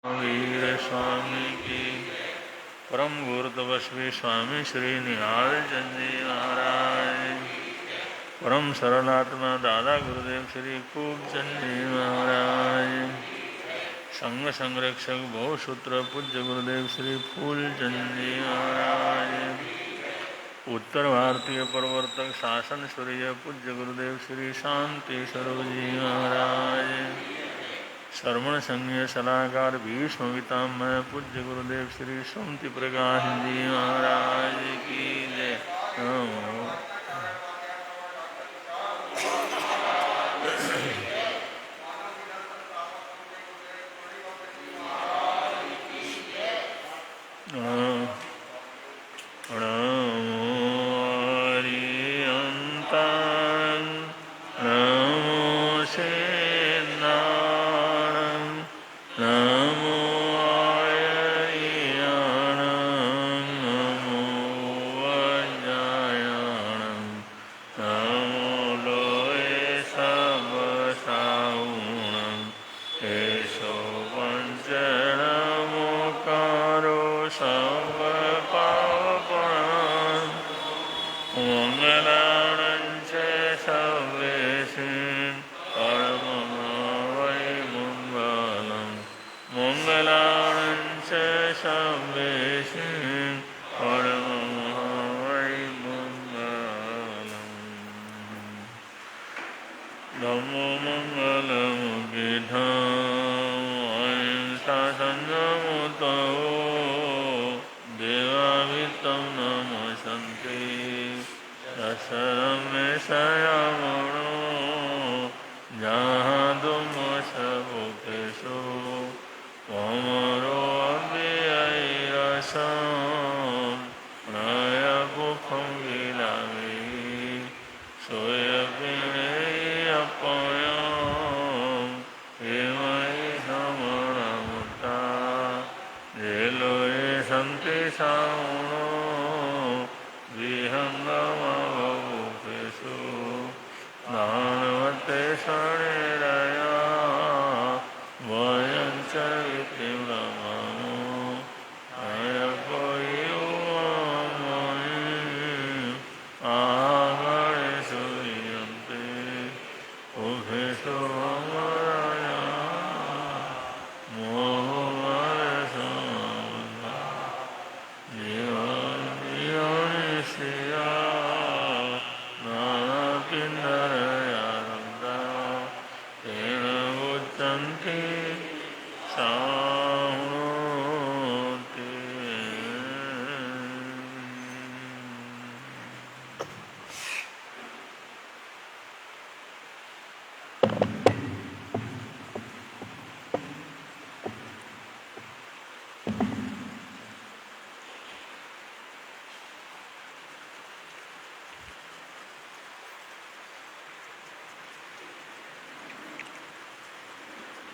वीर स्वामी की। परम गुरुतपस्वी स्वामी श्री निहाल चंद जी महाराज। परम सरलात्मा दादा गुरुदेव श्री खूबचंद जी महाराज। संघ संरक्षक बहुसूत्र पूज्य गुरुदेव श्री फूलचंद जी महाराज। उत्तर भारतीय प्रवर्तक शासन सूर्य पूज्य गुरुदेव श्री शांति स्वरूप जी महाराज। श्रवण संघीय सलाहकार भीष्म पितामह पूज्य गुरुदेव श्री सुमति प्रकाश जी महाराज की जय। नमो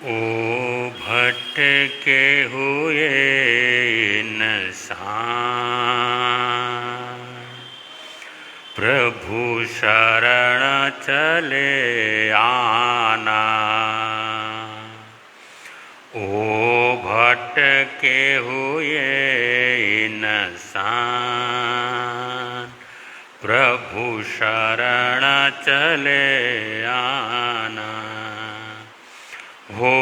ओ भटके हुए इंसान प्रभु शरण चले आना। ओ भटके हुए इंसान प्रभु शरण चले आना। हो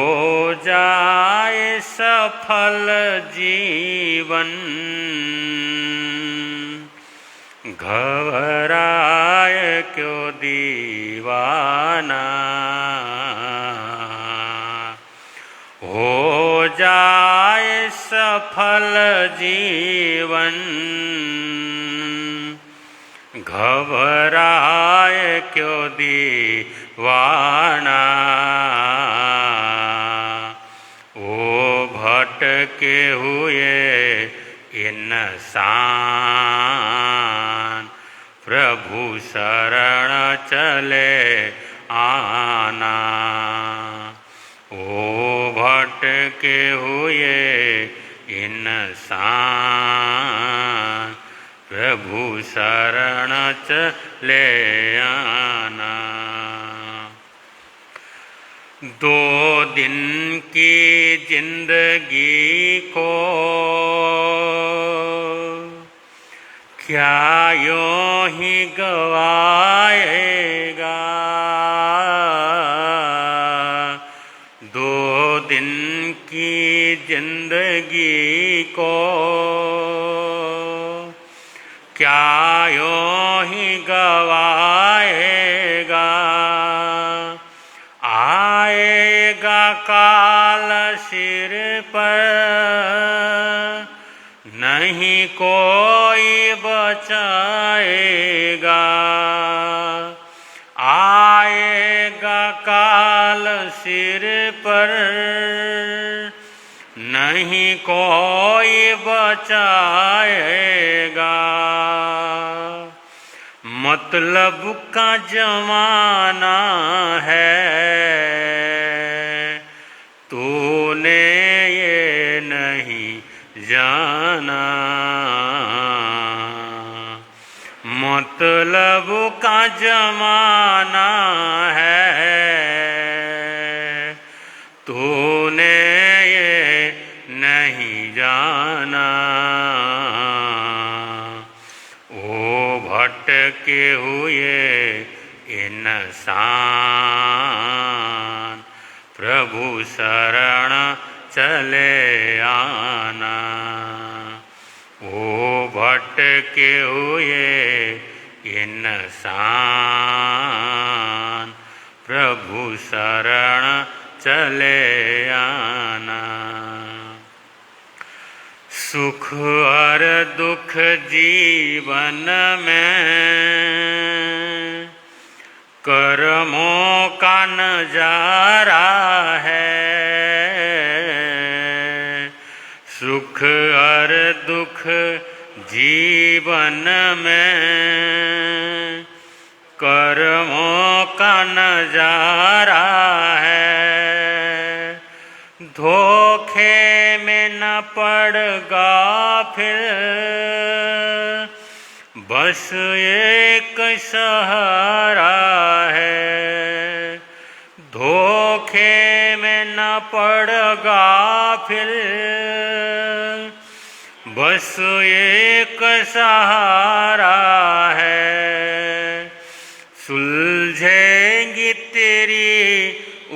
जाए सफल जीवन घबराए क्यों दीवाना। हो जाए सफल जीवन घबराए क्यों दीवाना। भटके हुए इंसान प्रभु शरण चले आना। ओ भटके हुए इंसान प्रभु शरण चले आना। 2 दिन की जिंदगी को क्या यूं ही गवाएगा। 2 दिन की जिंदगी को क्या यूं ही गवाएगा। आएगा काल सिर पर नहीं कोई बचाएगा। आएगा काल सिर पर नहीं कोई बचाएगा। मतलब का जमाना है तूने ये नहीं जाना। मतलब का जमाना है तूने ये नहीं जाना। ओ भटके हुए इंसान प्रभु शरण चले आना। ओ भटके हुए इंसान प्रभु शरण चले आना। सुख और दुख जीवन में कर्मों का नजारा है। सुख और दुख जीवन में कर्मों का नजारा है। धोखे में न पड़गा फिर बस एक सहारा है। धोखे में न पड़गा फिर बस एक सहारा है। सुलझेंगी तेरी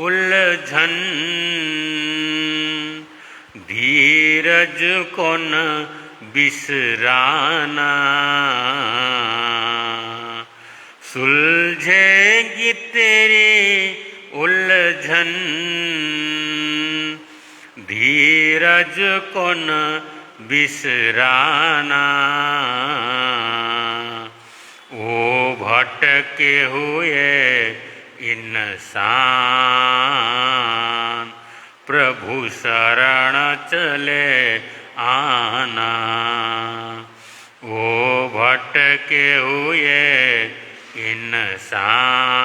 उलझन धीरज को न बिसराना। सुलझेगी तेरी उलझन धीरज को न बिसराना। ओ भटके हुए इंसान प्रभु शरण चले आना। ओ भटके हुए इंसान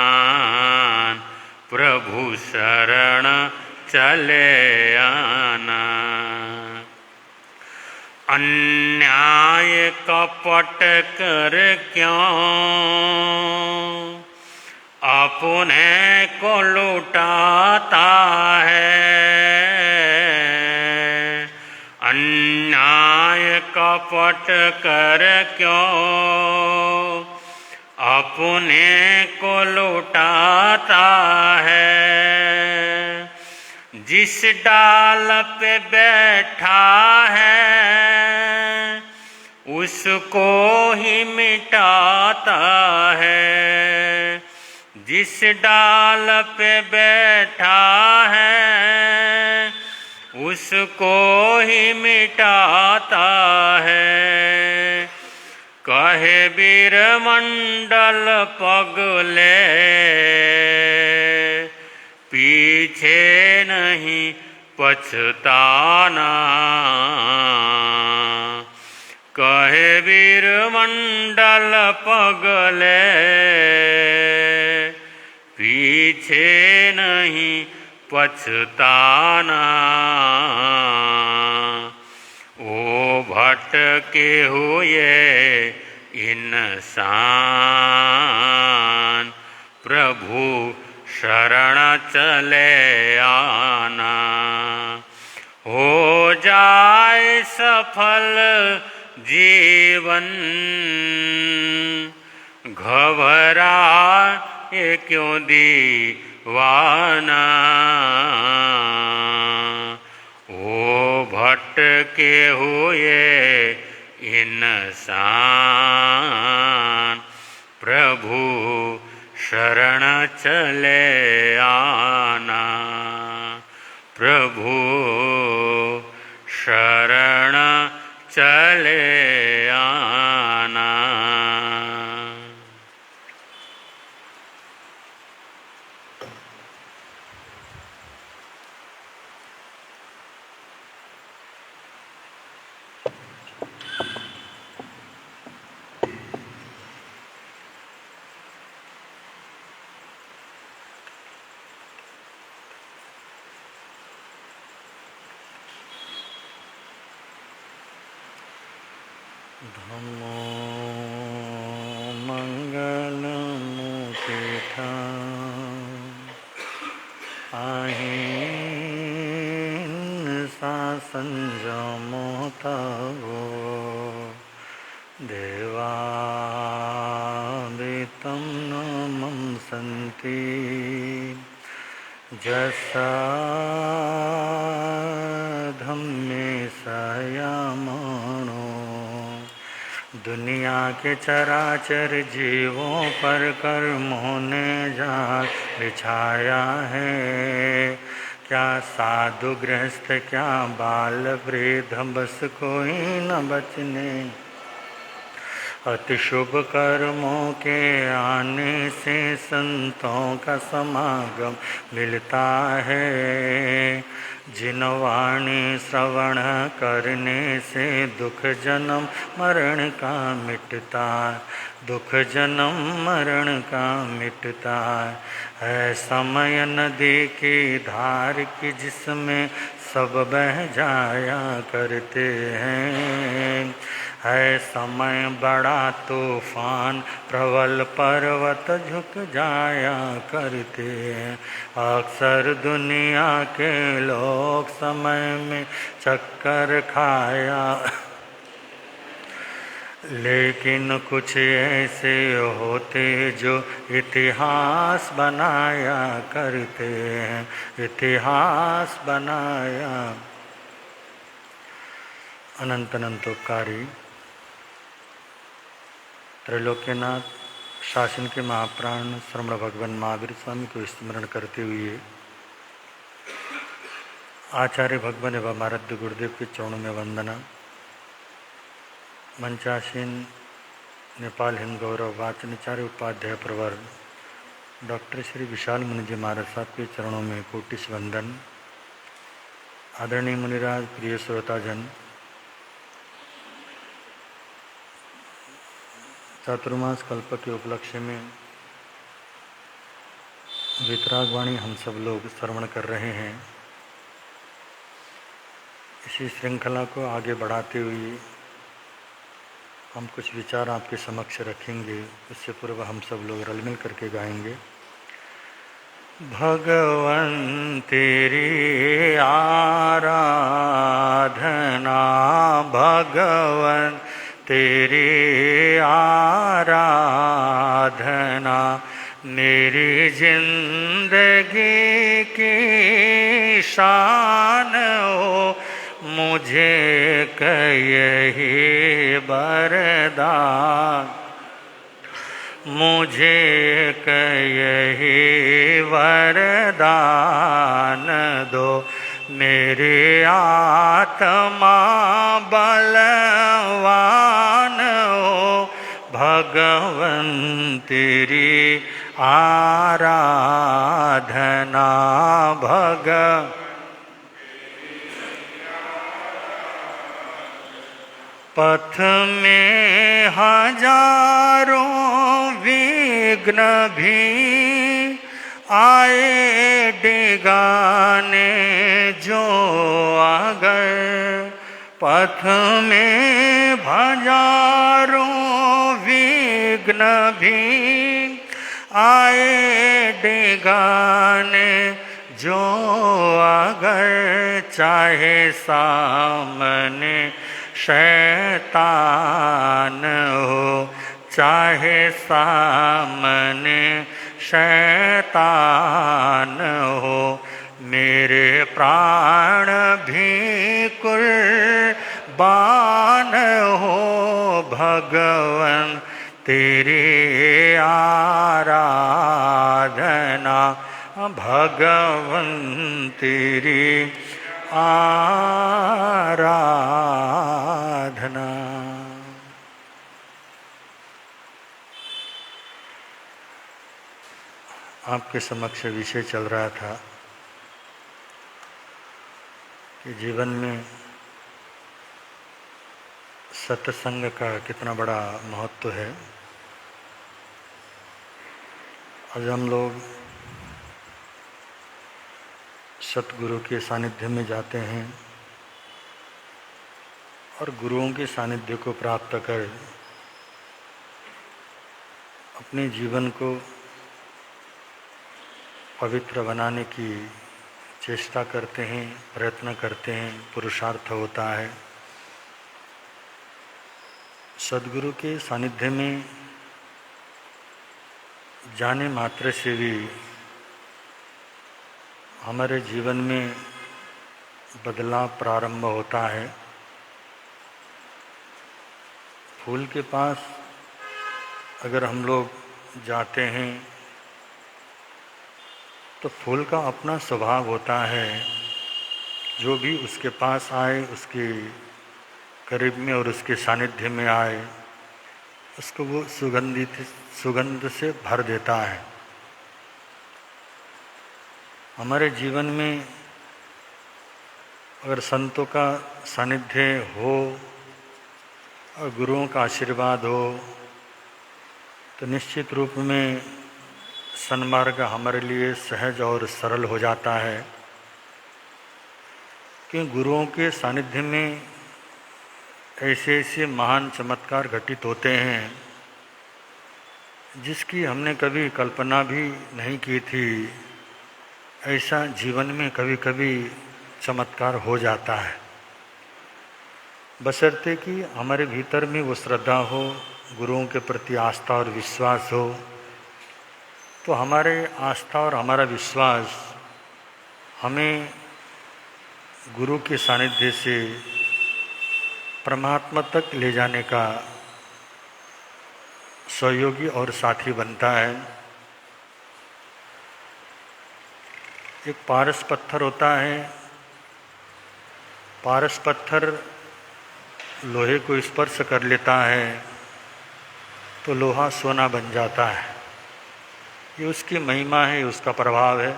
प्रभु शरण चले आना। अन्याय कपट कर क्यों अपने को लुटाता है। अन्याय कपट कर क्यों अपने को लुटाता है। जिस डाल पे बैठा है उसको ही मिटाता है। जिस डाल पे बैठा है उसको ही मिटाता है। कहे बीरमंडल पगले पीछे नहीं पछताना। कहे बीरमंडल पगले पीछे नहीं पछताना। ओ भटके हुए इंसान प्रभु शरण चले आना। हो जाए सफल जीवन, घबराए क्यों दीवाना। ओ भटके हुए इंसान, प्रभु शरण चले आना। प्रभु शरण चले आना। धम्मो मंगलमुखेथा अहिंसा संयमो तवो देवादितं नमं सन्ति जसा धम्मे संयमनो। दुनिया के चराचर जीवों पर कर्मों ने जाल बिछाया है। क्या साधु गृहस्थ क्या बाल वृद्ध बस कोई न बचने। अति शुभ कर्मों के आने से संतों का समागम मिलता है। जिन वाणी श्रवण करने से दुख जन्म मरण का मिटता है। दुख जन्म मरण का मिटता है समय नदी की धार की जिसमें सब बह जाया करते हैं। है समय बड़ा तूफान प्रबल पर्वत झुक जाया करते हैं। अक्सर दुनिया के लोग समय में चक्कर खाया लेकिन कुछ ऐसे होते जो इतिहास बनाया करते हैं। इतिहास बनाया। अनंत अनंतोपकारी त्रैलोक्यनाथ शासन के महाप्राण श्रमण भगवान महावीर स्वामी को स्मरण करते हुए आचार्य भगवान एवं आराध्य गुरुदेव के चरणों में वंदना। मंचासीन नेपाल हिंद गौरव वाचनाचार्य उपाध्याय प्रवर डॉक्टर श्री विशाल मुनि जी महाराज साहब के चरणों में कोटिश वंदन। आदरणीय मुनिराज, प्रिय श्रोताजन, चातुर्मास कल्प के उपलक्ष्य में वितरागवाणी हम सब लोग श्रवण कर रहे हैं। इसी श्रृंखला को आगे बढ़ाते हुए हम कुछ विचार आपके समक्ष रखेंगे। उससे पूर्व हम सब लोग रल मिल करके गाएंगे। भगवन तेरी आराधना, भगवन तेरी आराधना, मेरी जिंदगी की शान हो। मुझे यही वरदान, मुझे यही वरदान दो। मेरे आत्मा बलवान हो। भगवन तेरी आराधना, पथ में हजारों विघ्न भी आए डिगाने जो आ गए। पथ में हजारों विघ्न भी आए डेगाने जो अगर चाहे सामने शैतान हो, चाहे सामने शैतान हो, मेरे प्राण भी कुर्बान हो भगवन तेरी आराधना, भगवन तेरी आराधना। आपके समक्ष विषय चल रहा था कि जीवन में सत्संग का कितना बड़ा महत्व है। आज हम लोग सतगुरु के सानिध्य में जाते हैं और गुरुओं के सानिध्य को प्राप्त कर अपने जीवन को पवित्र बनाने की चेष्टा करते हैं, प्रयत्न करते हैं, पुरुषार्थ होता है। सद्गुरु के सानिध्य में जाने मात्र से भी हमारे जीवन में बदलाव प्रारंभ होता है। फूल के पास अगर हम लोग जाते हैं तो फूल का अपना स्वभाव होता है, जो भी उसके पास आए, उसके करीब में और उसके सानिध्य में आए, उसको वो सुगंध से भर देता है। हमारे जीवन में अगर संतों का सानिध्य हो और गुरुओं का आशीर्वाद हो तो निश्चित रूप में सन्मार्ग हमारे लिए सहज और सरल हो जाता है। क्योंकि गुरुओं के सानिध्य में ऐसे ऐसे महान चमत्कार घटित होते हैं जिसकी हमने कभी कल्पना भी नहीं की थी। ऐसा जीवन में कभी कभी चमत्कार हो जाता है, बशर्ते कि हमारे भीतर में वो श्रद्धा हो, गुरुओं के प्रति आस्था और विश्वास हो। तो हमारे आस्था और हमारा विश्वास हमें गुरु के सानिध्य से परमात्मा तक ले जाने का सहयोगी और साथी बनता है। एक पारस पत्थर होता है, पारस पत्थर लोहे को स्पर्श कर लेता है तो लोहा सोना बन जाता है। ये उसकी महिमा है, उसका प्रभाव है।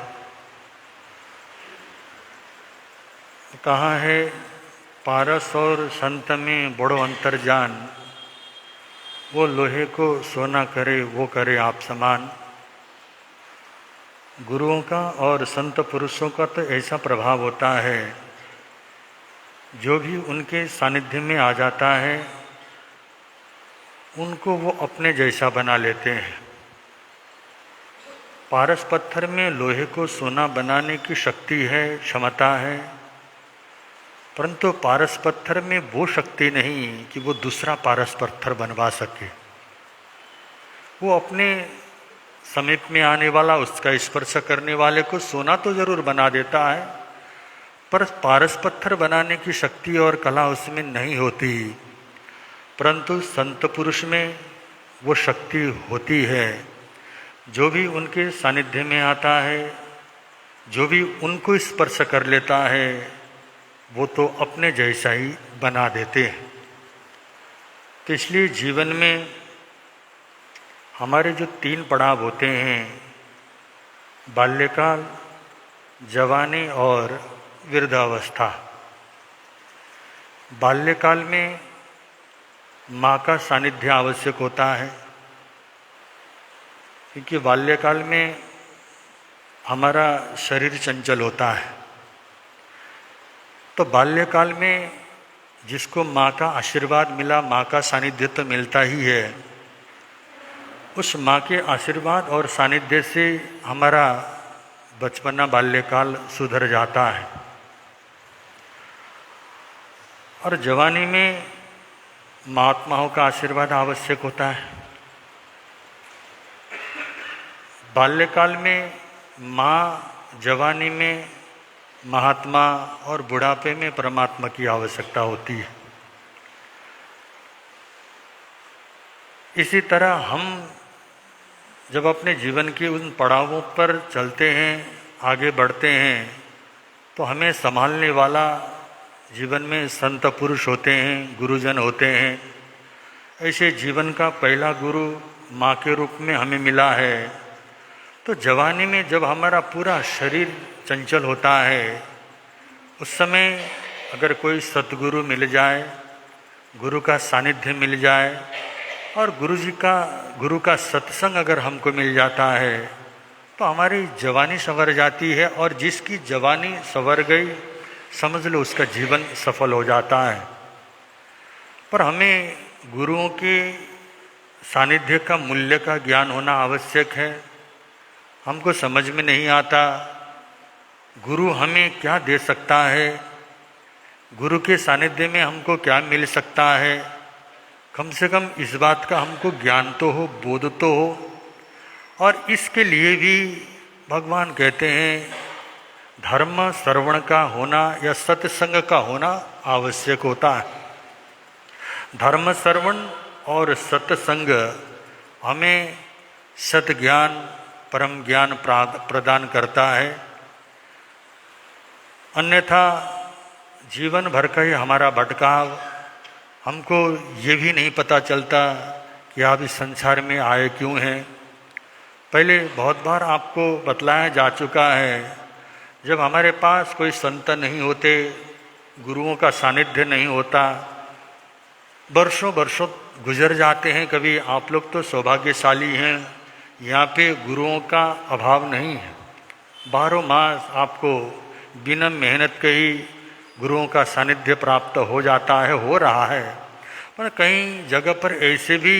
कहा है पारस और संत में बड़ो अंतर जान, वो लोहे को सोना करे वो करे आप समान। गुरुओं का और संत पुरुषों का तो ऐसा प्रभाव होता है, जो भी उनके सानिध्य में आ जाता है उनको वो अपने जैसा बना लेते हैं। पारस पत्थर में लोहे को सोना बनाने की शक्ति है, क्षमता है, परंतु पारस पत्थर में वो शक्ति नहीं कि वो दूसरा पारस पत्थर बनवा सके। वो अपने समीप में आने वाला, उसका स्पर्श करने वाले को सोना तो जरूर बना देता है, पर पारस पत्थर बनाने की शक्ति और कला उसमें नहीं होती। परंतु संत पुरुष में वो शक्ति होती है। जो भी उनके सानिध्य में आता है, जो भी उनको स्पर्श कर लेता है, वो तो अपने जैसा ही बना देते हैं। तो इसलिए जीवन में हमारे जो 3 पड़ाव होते हैं, बाल्यकाल, जवानी और वृद्धावस्था। बाल्यकाल में माँ का सानिध्य आवश्यक होता है, क्योंकि बाल्यकाल में हमारा शरीर चंचल होता है। तो बाल्यकाल में जिसको माँ का आशीर्वाद मिला, माँ का सानिध्य तो मिलता ही है, उस माँ के आशीर्वाद और सानिध्य से हमारा बचपना बाल्यकाल सुधर जाता है और जवानी में महात्माओं का आशीर्वाद आवश्यक होता है। बाल्यकाल में माँ, जवानी में महात्मा और बुढ़ापे में परमात्मा की आवश्यकता होती है। इसी तरह हम जब अपने जीवन के उन पड़ावों पर चलते हैं, आगे बढ़ते हैं, तो हमें संभालने वाला जीवन में संत पुरुष होते हैं, गुरुजन होते हैं। ऐसे जीवन का पहला गुरु माँ के रूप में हमें मिला है। तो जवानी में जब हमारा पूरा शरीर चंचल होता है, उस समय अगर कोई सतगुरु मिल जाए, गुरु का सानिध्य मिल जाए और गुरु का सत्संग अगर हमको मिल जाता है, तो हमारी जवानी संवर जाती है और जिसकी जवानी संवर गई समझ लो उसका जीवन सफल हो जाता है। पर हमें गुरुओं के सानिध्य का मूल्य का ज्ञान होना आवश्यक है। हमको समझ में नहीं आता गुरु हमें क्या दे सकता है, गुरु के सानिध्य में हमको क्या मिल सकता है। कम से कम इस बात का हमको ज्ञान तो हो, बोध तो हो। और इसके लिए भी भगवान कहते हैं धर्म श्रवण का होना या सत्संग का होना आवश्यक होता है। धर्म श्रवण और सत्संग हमें सत ज्ञान, परम ज्ञान प्रदान करता है। अन्यथा जीवन भर का ही हमारा भटकाव, हमको ये भी नहीं पता चलता कि आप इस संसार में आए क्यों हैं। पहले बहुत बार आपको बतलाया जा चुका है, जब हमारे पास कोई संत नहीं होते, गुरुओं का सानिध्य नहीं होता, वर्षों वर्षों गुजर जाते हैं। कभी आप लोग तो सौभाग्यशाली हैं, यहाँ पे गुरुओं का अभाव नहीं है। 12 मास आपको बिना मेहनत के ही गुरुओं का सानिध्य प्राप्त हो जाता है, हो रहा है। पर कई जगह पर ऐसे भी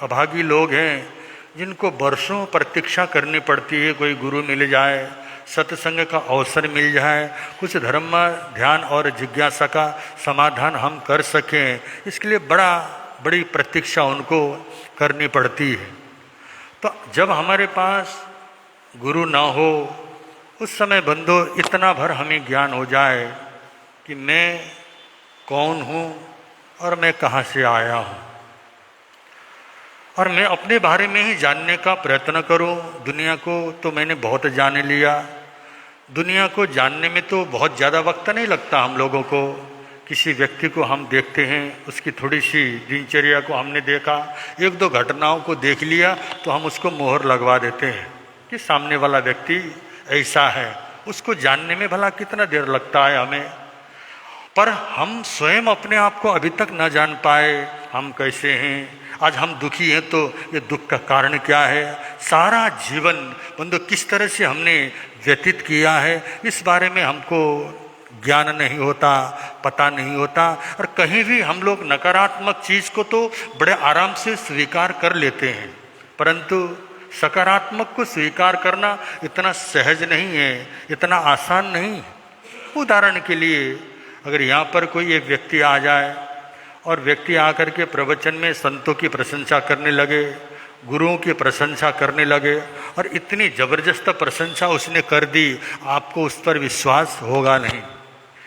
अभागी लोग हैं जिनको वर्षों प्रतीक्षा करनी पड़ती है, कोई गुरु मिल जाए, सत्संग का अवसर मिल जाए, कुछ धर्म ध्यान और जिज्ञासा का समाधान हम कर सकें, इसके लिए बड़ी प्रतीक्षा उनको करनी पड़ती है। तो जब हमारे पास गुरु ना हो, उस समय बंदो इतना भर हमें ज्ञान हो जाए कि मैं कौन हूँ और मैं कहाँ से आया हूँ, और मैं अपने बारे में ही जानने का प्रयत्न करूँ। दुनिया को तो मैंने बहुत जान लिया, दुनिया को जानने में तो बहुत ज़्यादा वक्त नहीं लगता हम लोगों को। किसी व्यक्ति को हम देखते हैं, उसकी थोड़ी सी दिनचर्या को हमने देखा, 1-2 घटनाओं को देख लिया तो हम उसको मोहर लगवा देते हैं कि सामने वाला व्यक्ति ऐसा है। उसको जानने में भला कितना देर लगता है हमें, पर हम स्वयं अपने आप को अभी तक न जान पाए हम कैसे हैं। आज हम दुखी हैं तो ये दुख का कारण क्या है, सारा जीवन बंदो किस तरह से हमने व्यतीत किया है, इस बारे में हमको ज्ञान नहीं होता, पता नहीं होता। और कहीं भी हम लोग नकारात्मक चीज़ को तो बड़े आराम से स्वीकार कर लेते हैं, परंतु सकारात्मक को स्वीकार करना इतना सहज नहीं है, इतना आसान नहीं है। उदाहरण के लिए अगर यहाँ पर कोई एक व्यक्ति आ जाए और व्यक्ति आकर के प्रवचन में संतों की प्रशंसा करने लगे, गुरुओं की प्रशंसा करने लगे और इतनी ज़बरदस्त प्रशंसा उसने कर दी, आपको उस पर विश्वास होगा नहीं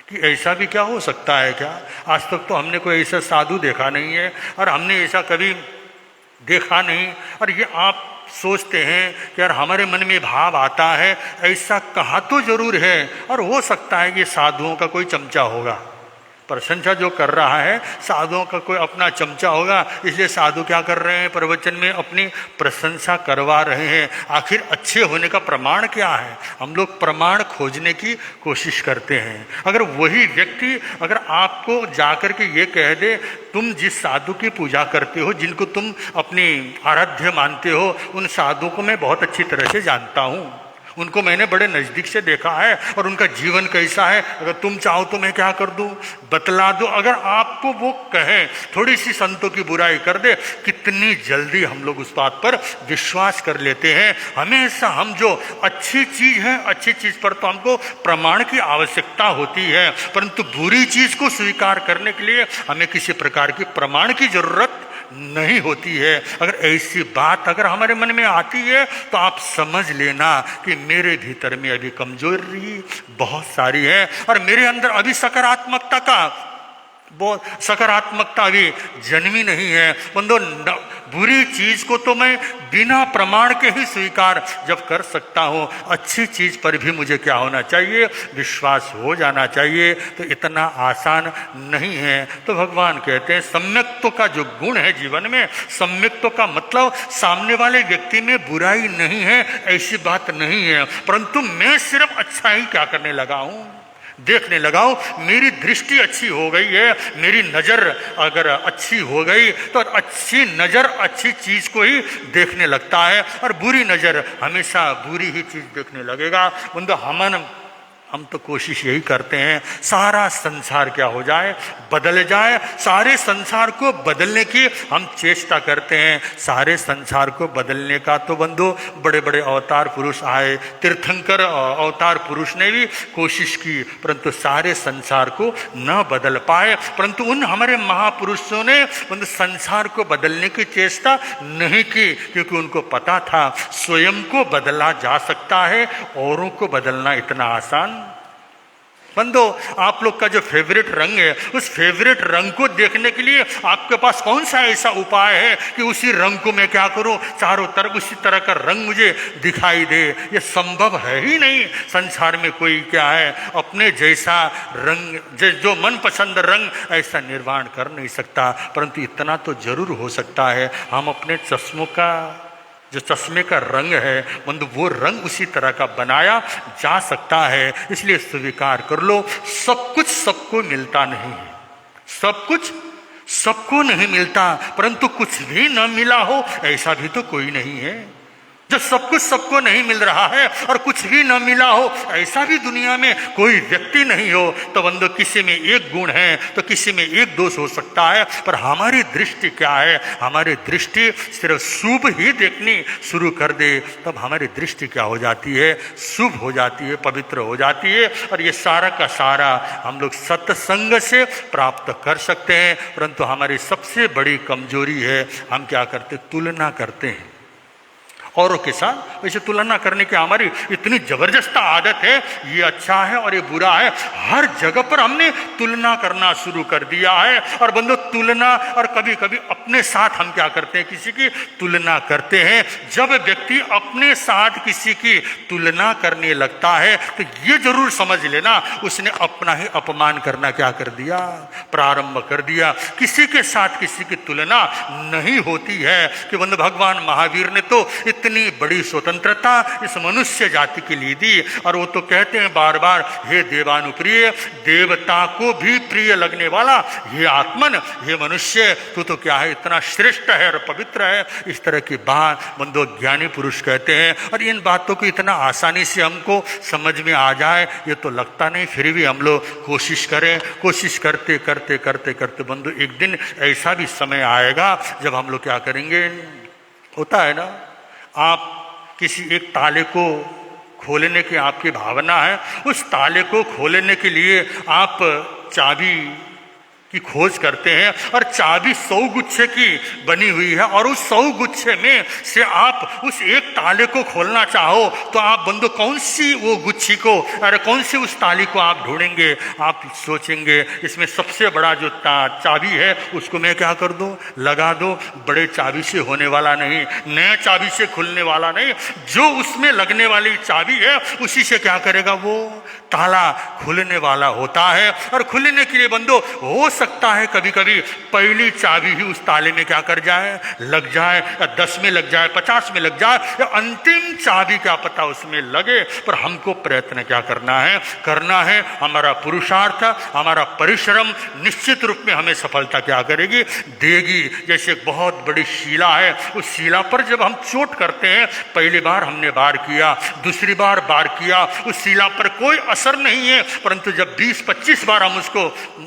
कि ऐसा भी क्या हो सकता है क्या। आज तक तो हमने कोई ऐसा साधु देखा नहीं है और हमने ऐसा कभी देखा नहीं, और ये आप सोचते हैं कि यार हमारे मन में भाव आता है ऐसा कहा तो जरूर है, और हो सकता है कि साधुओं का कोई चमचा होगा। प्रशंसा जो कर रहा है साधुओं का कोई अपना चमचा होगा, इसलिए साधु क्या कर रहे हैं, प्रवचन में अपनी प्रशंसा करवा रहे हैं। आखिर अच्छे होने का प्रमाण क्या है, हम लोग प्रमाण खोजने की कोशिश करते हैं। अगर वही व्यक्ति अगर आपको जाकर के ये कह दे तुम जिस साधु की पूजा करते हो, जिनको तुम अपनी आराध्य मानते हो, उन साधु को मैं बहुत अच्छी तरह से जानता हूँ, उनको मैंने बड़े नज़दीक से देखा है और उनका जीवन कैसा है, अगर तुम चाहो तो मैं क्या कर दूं, बतला दो। अगर आपको वो कहें, थोड़ी सी संतों की बुराई कर दे, कितनी जल्दी हम लोग उस बात पर विश्वास कर लेते हैं। हमेशा हम जो अच्छी चीज़ है, अच्छी चीज़ पर तो हमको प्रमाण की आवश्यकता होती है, परंतु बुरी चीज़ को स्वीकार करने के लिए हमें किसी प्रकार की प्रमाण की जरूरत नहीं होती है। अगर ऐसी बात अगर हमारे मन में आती है तो आप समझ लेना कि मेरे भीतर में अभी कमजोरी बहुत सारी है और मेरे अंदर अभी सकारात्मकता अभी जन्मी नहीं है। बंदो, बुरी चीज को तो मैं बिना प्रमाण के ही स्वीकार जब कर सकता हूँ, अच्छी चीज पर भी मुझे क्या होना चाहिए, विश्वास हो जाना चाहिए। तो इतना आसान नहीं है। तो भगवान कहते हैं सम्यक्त्व का जो गुण है जीवन में, सम्यक्त्व का मतलब सामने वाले व्यक्ति में बुराई नहीं है, ऐसी बात नहीं है, परंतु मैं सिर्फ अच्छा ही क्या करने लगा हूँ, देखने लगाओ। मेरी दृष्टि अच्छी हो गई है, मेरी नज़र अगर अच्छी हो गई तो अच्छी नज़र अच्छी चीज़ को ही देखने लगता है और बुरी नज़र हमेशा बुरी ही चीज़ देखने लगेगा। बंदो, हम तो कोशिश यही करते हैं सारा संसार क्या हो जाए, बदल जाए। सारे संसार को बदलने की हम चेष्टा करते हैं। सारे संसार को बदलने का तो बंधु बड़े बड़े अवतार पुरुष आए, तीर्थंकर अवतार पुरुष ने भी कोशिश की, परंतु सारे संसार को न बदल पाए। परंतु उन हमारे महापुरुषों ने बंधु संसार को बदलने की चेष्टा नहीं की, क्योंकि उनको पता था स्वयं को बदला जा सकता है, औरों को बदलना इतना आसान। बंदो, आप लोग का जो फेवरेट रंग है, उस फेवरेट रंग को देखने के लिए आपके पास कौन सा ऐसा उपाय है कि उसी रंग को मैं क्या करूं, चारों तरफ उसी तरह का रंग मुझे दिखाई दे? ये संभव है ही नहीं। संसार में कोई क्या है अपने जैसा रंग, जो मनपसंद रंग ऐसा निर्माण कर नहीं सकता। परंतु इतना तो जरूर हो सकता है, हम अपने चश्मे का रंग है बंधु, वो रंग उसी तरह का बनाया जा सकता है। इसलिए स्वीकार कर लो, सब कुछ सबको मिलता नहीं है, सब कुछ सबको नहीं मिलता, परंतु कुछ भी न मिला हो ऐसा भी तो कोई नहीं है। जब सब कुछ सबको नहीं मिल रहा है और कुछ भी न मिला हो ऐसा भी दुनिया में कोई व्यक्ति नहीं हो, तो बंदो किसी में एक गुण है तो किसी में एक दोष हो सकता है। पर हमारी दृष्टि क्या है, हमारी दृष्टि सिर्फ शुभ ही देखनी शुरू कर दे, तब हमारी दृष्टि क्या हो जाती है, शुभ हो जाती है, पवित्र हो जाती है। और ये सारा का सारा हम लोग सत्संग से प्राप्त कर सकते हैं। परंतु हमारी सबसे बड़ी कमजोरी है, हम क्या करते, तुलना करते हैं औरों के साथ। वैसे तुलना करने की हमारी इतनी जबरदस्त आदत है, ये अच्छा है और ये बुरा है, हर जगह पर हमने तुलना करना शुरू कर दिया है। और बंदो, तुलना, और कभी कभी अपने साथ हम क्या करते हैं, किसी की तुलना करते हैं। जब व्यक्ति अपने साथ किसी की तुलना करने लगता है तो ये जरूर समझ लेना उसने अपना ही अपमान करना क्या कर दिया, प्रारंभ कर दिया। किसी के साथ किसी की तुलना नहीं होती है कि बंदो, भगवान महावीर ने तो इतनी बड़ी स्वतंत्रता इस मनुष्य जाति के लिए दी, और वो तो कहते हैं बार बार, हे देवानुप्रिय, देवता को भी प्रिय लगने वाला, हे आत्मन, हे मनुष्य, तू तो क्या है, इतना श्रेष्ठ है और पवित्र है। इस तरह की बात बंदो ज्ञानी पुरुष कहते हैं। और इन बातों को इतना आसानी से हमको समझ में आ जाए ये तो लगता नहीं, फिर भी हम लोग कोशिश करें। कोशिश करते करते करते करते बंदो एक दिन ऐसा भी समय आएगा जब हम लोग क्या करेंगे, होता है ना, आप किसी एक ताले को खोलने की आपकी भावना है, उस ताले को खोलने के लिए आप चाबी की खोज करते हैं और चाबी 100 गुच्छे की बनी हुई है, और उस 100 गुच्छे में से आप उस एक ताले को खोलना चाहो तो आप बंदो कौन सी वो गुच्छी को, अरे कौन सी उस ताली को आप ढूंढेंगे? आप सोचेंगे इसमें सबसे बड़ा जो चाबी है उसको मैं क्या कर दूं, लगा दो। बड़े चाबी से होने वाला नहीं, नया चाबी से खुलने वाला नहीं, जो उसमें लगने वाली चाबी है उसी से क्या करेगा वो ताला खुलने वाला होता है। और खुलने के लिए बंदो हो सकता है कभी कभी पहली चाबी ही उस ताले में क्या कर जाए, लग जाए, या 10 में लग जाए, 50 में लग जाए, या अंतिम चाबी क्या पता उसमें लगे। पर हमको प्रयत्न क्या करना है हमारा पुरुषार्थ, हमारा परिश्रम निश्चित रूप में हमें सफलता क्या करेगी, देगी। जैसे एक बहुत बड़ी शिला है, उस शिला पर जब हम चोट करते हैं, पहली बार हमने वार किया, दूसरी बार वार किया, उस शिला पर कोई असर नहीं है, परंतु जब 20-25 बार हम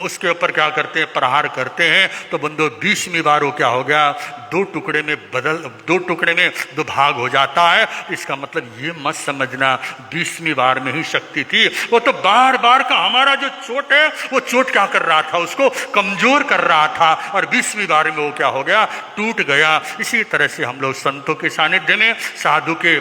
उसके ऊपर क्या करते हैं, प्रहार करते हैं, तो बंदो 20वीं बार वो क्या हो गया, दो टुकड़े में दो भाग हो जाता है। इसका मतलब ये मत समझना 20वीं बार में ही शक्ति थी, वो तो बार बार का हमारा जो चोट है, वो चोट क्या कर रहा था, उसको कमजोर कर रहा था, और 20वीं बार में वो क्या हो गया, टूट गया। इसी तरह से हम लोग संतों के सानिध्य में, साधु के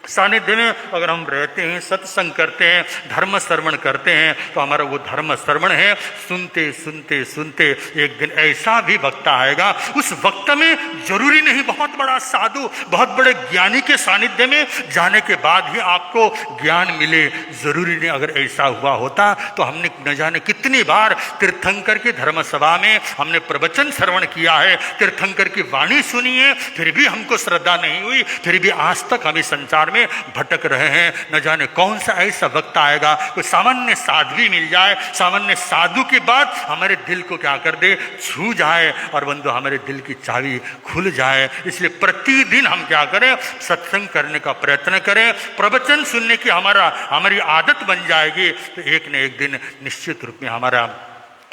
सानिध्य में अगर हम रहते हैं, सत्संग करते हैं, धर्म श्रवण करते हैं, तो हमारा वो धर्म श्रवण है, सुनते सुनते सुनते एक दिन ऐसा भी वक्त आएगा, उस वक्त में जरूरी नहीं बहुत बड़ा साधु, बहुत बड़े ज्ञानी के सानिध्य में जाने के बाद ही आपको ज्ञान मिले, जरूरी नहीं। अगर ऐसा हुआ होता तो हमने न जाने कितनी बार तीर्थंकर की धर्म सभा में हमने प्रवचन श्रवण किया है, तीर्थंकर की वाणी सुनी है, फिर भी हमको श्रद्धा नहीं हुई, फिर भी आज तक हमें संसार में भटक रहे हैं। न जाने कौन सा ऐसा वक्त आएगा, कोई सामान्य साध्वी मिल जाए, सामान्य साधु की बात हमारे दिल को क्या कर दे, छू जाए, और बंधु हमारे दिल की चाबी खुल जाए। इसलिए प्रतिदिन हम क्या करें, सत्संग करने का प्रयत्न करें, प्रवचन सुनने की हमारी आदत बन जाएगी, तो एक न एक दिन निश्चित रूप में हमारा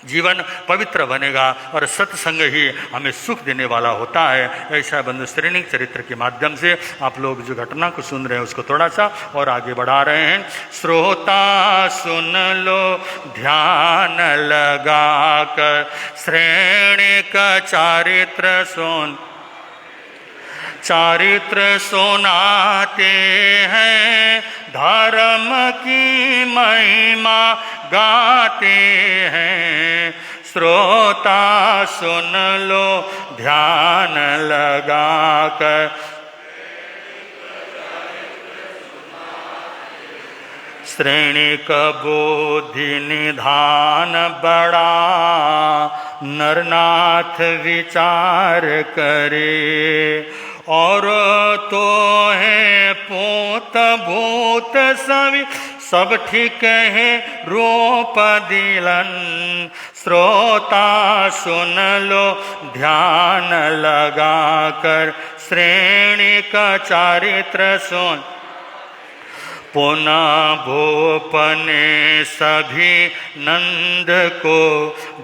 जीवन पवित्र बनेगा, और सत्संग ही हमें सुख देने वाला होता है। ऐसा बंधु श्रेणी चरित्र के माध्यम से आप लोग जो घटना को सुन रहे हैं उसको थोड़ा सा और आगे बढ़ा रहे हैं। श्रोता सुन लो ध्यान लगा कर, श्रेणी का चारित्र सुनाते हैं, धर्म की महिमा गाते हैं। श्रोता सुन लो ध्यान लगा कर, श्रेणी का बोधि निधान बड़ा, नरनाथ विचार करे। और तो है पोत भूत सब ठीक है रूप दिलन। श्रोता सुन लो ध्यान लगा कर, श्रेणी का चारित्र सुन। पुनः भूप ने सभी नंद को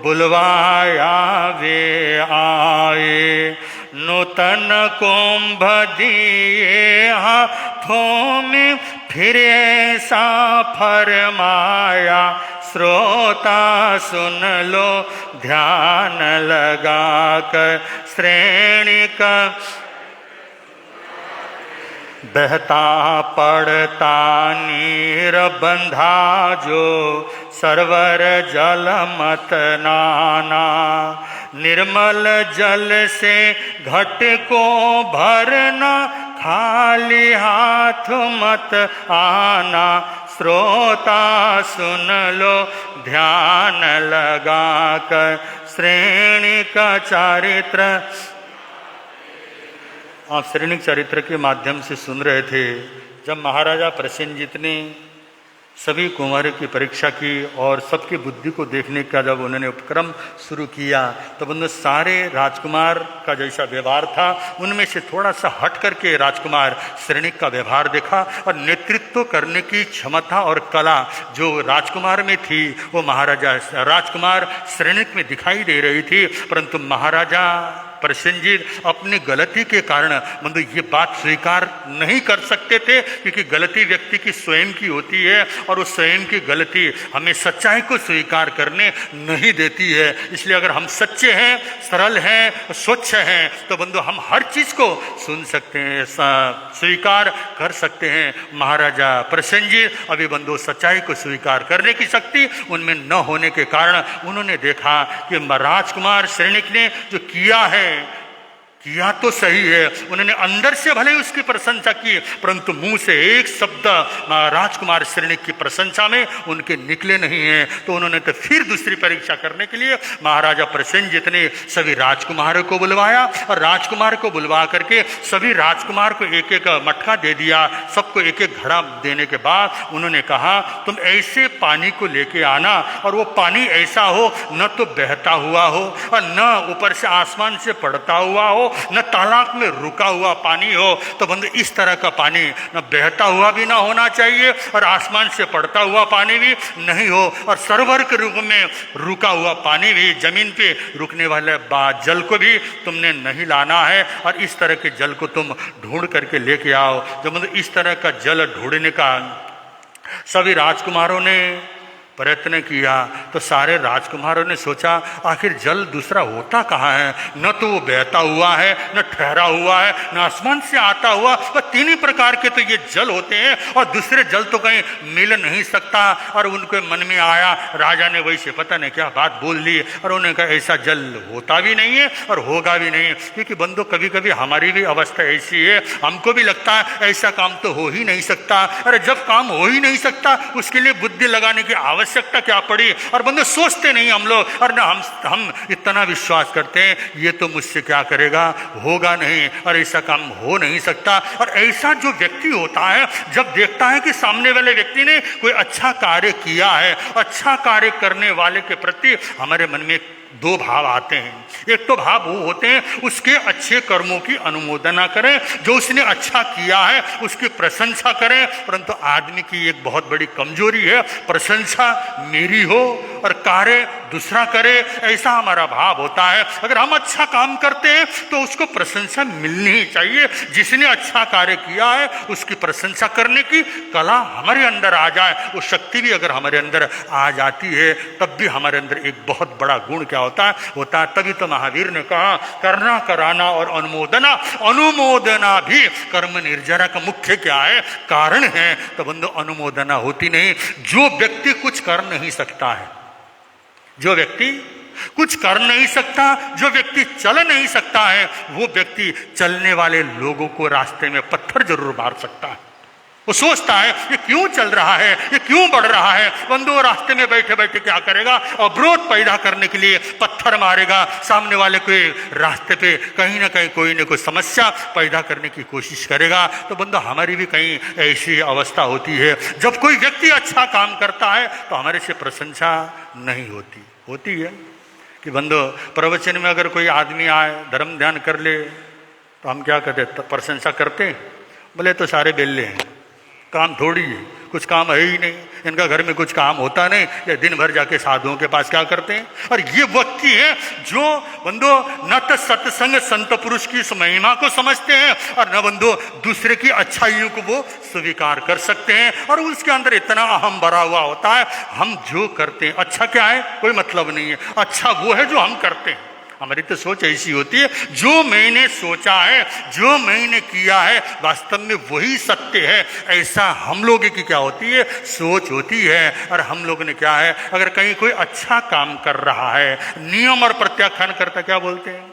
बुलवाया, वे आए। नूतन कुंभ दिए हाथों में, फिर ऐसा फरमाया। श्रोता सुन लो ध्यान लगा कर, श्रेणी का बहता पड़ता नीर बंधा, जो सरवर जल मत नाना। निर्मल जल से घट को भरना, खाली हाथ मत आना। श्रोता सुन लो ध्यान लगा कर, श्रेणी का चारित्र। आप श्रेणी चरित्र के माध्यम से सुन रहे थे, जब महाराजा प्रसेनजीत ने सभी कुंवारों की परीक्षा की और सबकी बुद्धि को देखने का जब उन्होंने उपक्रम शुरू किया, तब उन्होंने सारे राजकुमार का जैसा व्यवहार था, उनमें से थोड़ा सा हट करके राजकुमार श्रेणिक का व्यवहार देखा, और नेतृत्व करने की क्षमता और कला जो राजकुमार में थी, वो राजकुमार श्रेणिक में दिखाई दे रही थी। परंतु महाराजा प्रसेनजीत अपनी गलती के कारण मतलब ये बात स्वीकार नहीं कर सकते थे, क्योंकि गलती व्यक्ति की स्वयं की होती है, और उस स्वयं की गलती हमें सच्चाई को स्वीकार करने नहीं देती है। इसलिए अगर हम सच्चे हैं, सरल हैं, स्वच्छ हैं, तो बंधु हम हर चीज को सुन सकते हैं, स्वीकार कर सकते हैं। महाराजा प्रसेनजीत अभी बंधु सच्चाई को स्वीकार करने की शक्ति उनमें न होने के कारण उन्होंने देखा कि राजकुमार श्रेणिक ने जो किया है, किया तो सही है, उन्होंने अंदर से भले ही उसकी प्रशंसा की, परंतु मुंह से एक शब्द राजकुमार श्रेणी की प्रशंसा में उनके निकले नहीं हैं। तो उन्होंने तो फिर दूसरी परीक्षा करने के लिए महाराजा प्रसेनजीत ने सभी राजकुमारों को बुलवाया और राजकुमार को बुलवा करके सभी राजकुमार को एक एक मटका दे दिया, सबको एक एक घड़ा देने के बाद उन्होंने कहा तुम ऐसे पानी को लेके आना और वो पानी ऐसा हो न तो बहता हुआ हो और न ऊपर से आसमान से पड़ता हुआ हो, न तालाब में रुका हुआ पानी हो। तो बंधु इस तरह का पानी न बहता हुआ भी ना होना चाहिए और आसमान से पड़ता हुआ पानी भी नहीं हो, और सरोवर के रूप में रुका हुआ पानी भी, जमीन पे रुकने वाले जल को भी तुमने नहीं लाना है, और इस तरह के जल को तुम ढूंढ करके लेके आओ। जब मतलब इस तरह का जल ढूंढने का सभी राजकुमारों ने प्रयत्न किया तो सारे राजकुमारों ने सोचा आखिर जल दूसरा होता कहाँ है, न तो वो बहता हुआ है, न ठहरा हुआ है, न आसमान से आता हुआ, वह तीन ही प्रकार के तो ये जल होते हैं और दूसरे जल तो कहीं मिल नहीं सकता। और उनके मन में आया, राजा ने वैसे पता नहीं क्या बात बोल दी और उन्होंने कहा ऐसा जल होता भी नहीं है और होगा भी नहीं। क्योंकि बंधु कभी कभी हमारी भी अवस्था ऐसी है, हमको भी लगता है ऐसा काम तो हो ही नहीं सकता। अरे जब काम हो ही नहीं सकता उसके लिए बुद्धि लगाने की आवश्यकता क्या पड़ी। और बंधु सोचते नहीं हम लोग, और ना हम इतना विश्वास करते हैं ये तो मुझसे क्या करेगा, होगा नहीं और ऐसा काम हो नहीं सकता। और ऐसा जो व्यक्ति होता है जब देखता है कि सामने वाले व्यक्ति ने कोई अच्छा कार्य किया है, अच्छा कार्य करने वाले के प्रति हमारे मन में दो भाव आते हैं। एक तो भाव वो होते हैं उसके अच्छे कर्मों की अनुमोदना करें, जो उसने अच्छा किया है उसकी प्रशंसा करें। परंतु आदमी की एक बहुत बड़ी कमजोरी है, प्रशंसा मेरी हो और कार्य दूसरा करे, ऐसा हमारा भाव होता है। अगर हम अच्छा काम करते हैं तो उसको प्रशंसा मिलनी ही चाहिए। जिसने अच्छा कार्य किया है उसकी प्रशंसा करने की कला हमारे अंदर आ जाए, वो शक्ति भी अगर हमारे अंदर आ जाती है तब भी हमारे अंदर एक बहुत बड़ा गुण क्या होता है। तभी तो महावीर ने कहा करना, कराना और अनुमोदना, अनुमोदना भी कर्म निर्जरा का मुख्य क्या है, कारण है। तो बंधु अनुमोदना होती नहीं। जो व्यक्ति कुछ कर नहीं सकता है, जो व्यक्ति कुछ कर नहीं सकता, जो व्यक्ति चल नहीं सकता है, वो व्यक्ति चलने वाले लोगों को रास्ते में पत्थर जरूर मार सकता है। वो सोचता है ये क्यों चल रहा है, ये क्यों बढ़ रहा है। बंधु रास्ते में बैठे बैठे क्या करेगा, अवरोध पैदा करने के लिए पत्थर मारेगा, सामने वाले के रास्ते पे कहीं ना कहीं कोई ना कोई समस्या पैदा करने की कोशिश करेगा। तो बंधु हमारी भी कहीं ऐसी अवस्था होती है, जब कोई व्यक्ति अच्छा काम करता है तो हमारे से प्रशंसा नहीं होती है कि बंधु प्रवचन में अगर कोई आदमी आए धर्म ध्यान कर ले तो हम क्या कहते तो प्रशंसा करते, बोले तो सारे बेल्ले हैं, काम थोड़ी है, कुछ काम है ही नहीं, इनका घर में कुछ काम होता नहीं, ये दिन भर जाके साधुओं के पास क्या करते हैं। और ये व्यक्ति है जो बंधु न तो सत्संग संत पुरुष की महिमा को समझते हैं और न बंधु दूसरे की अच्छाइयों को वो स्वीकार कर सकते हैं। और उसके अंदर इतना अहम भरा हुआ होता है, हम जो करते हैं अच्छा क्या है कोई मतलब नहीं है, अच्छा वो है जो हम करते हैं। हमारी तो सोच ऐसी होती है, जो मैंने सोचा है, जो मैंने किया है वास्तव में वही सत्य है, ऐसा हम लोगों की क्या होती है, सोच होती है। और हम लोगों ने क्या है, अगर कहीं कोई अच्छा काम कर रहा है, नियम और प्रत्याख्यान करता क्या बोलते हैं,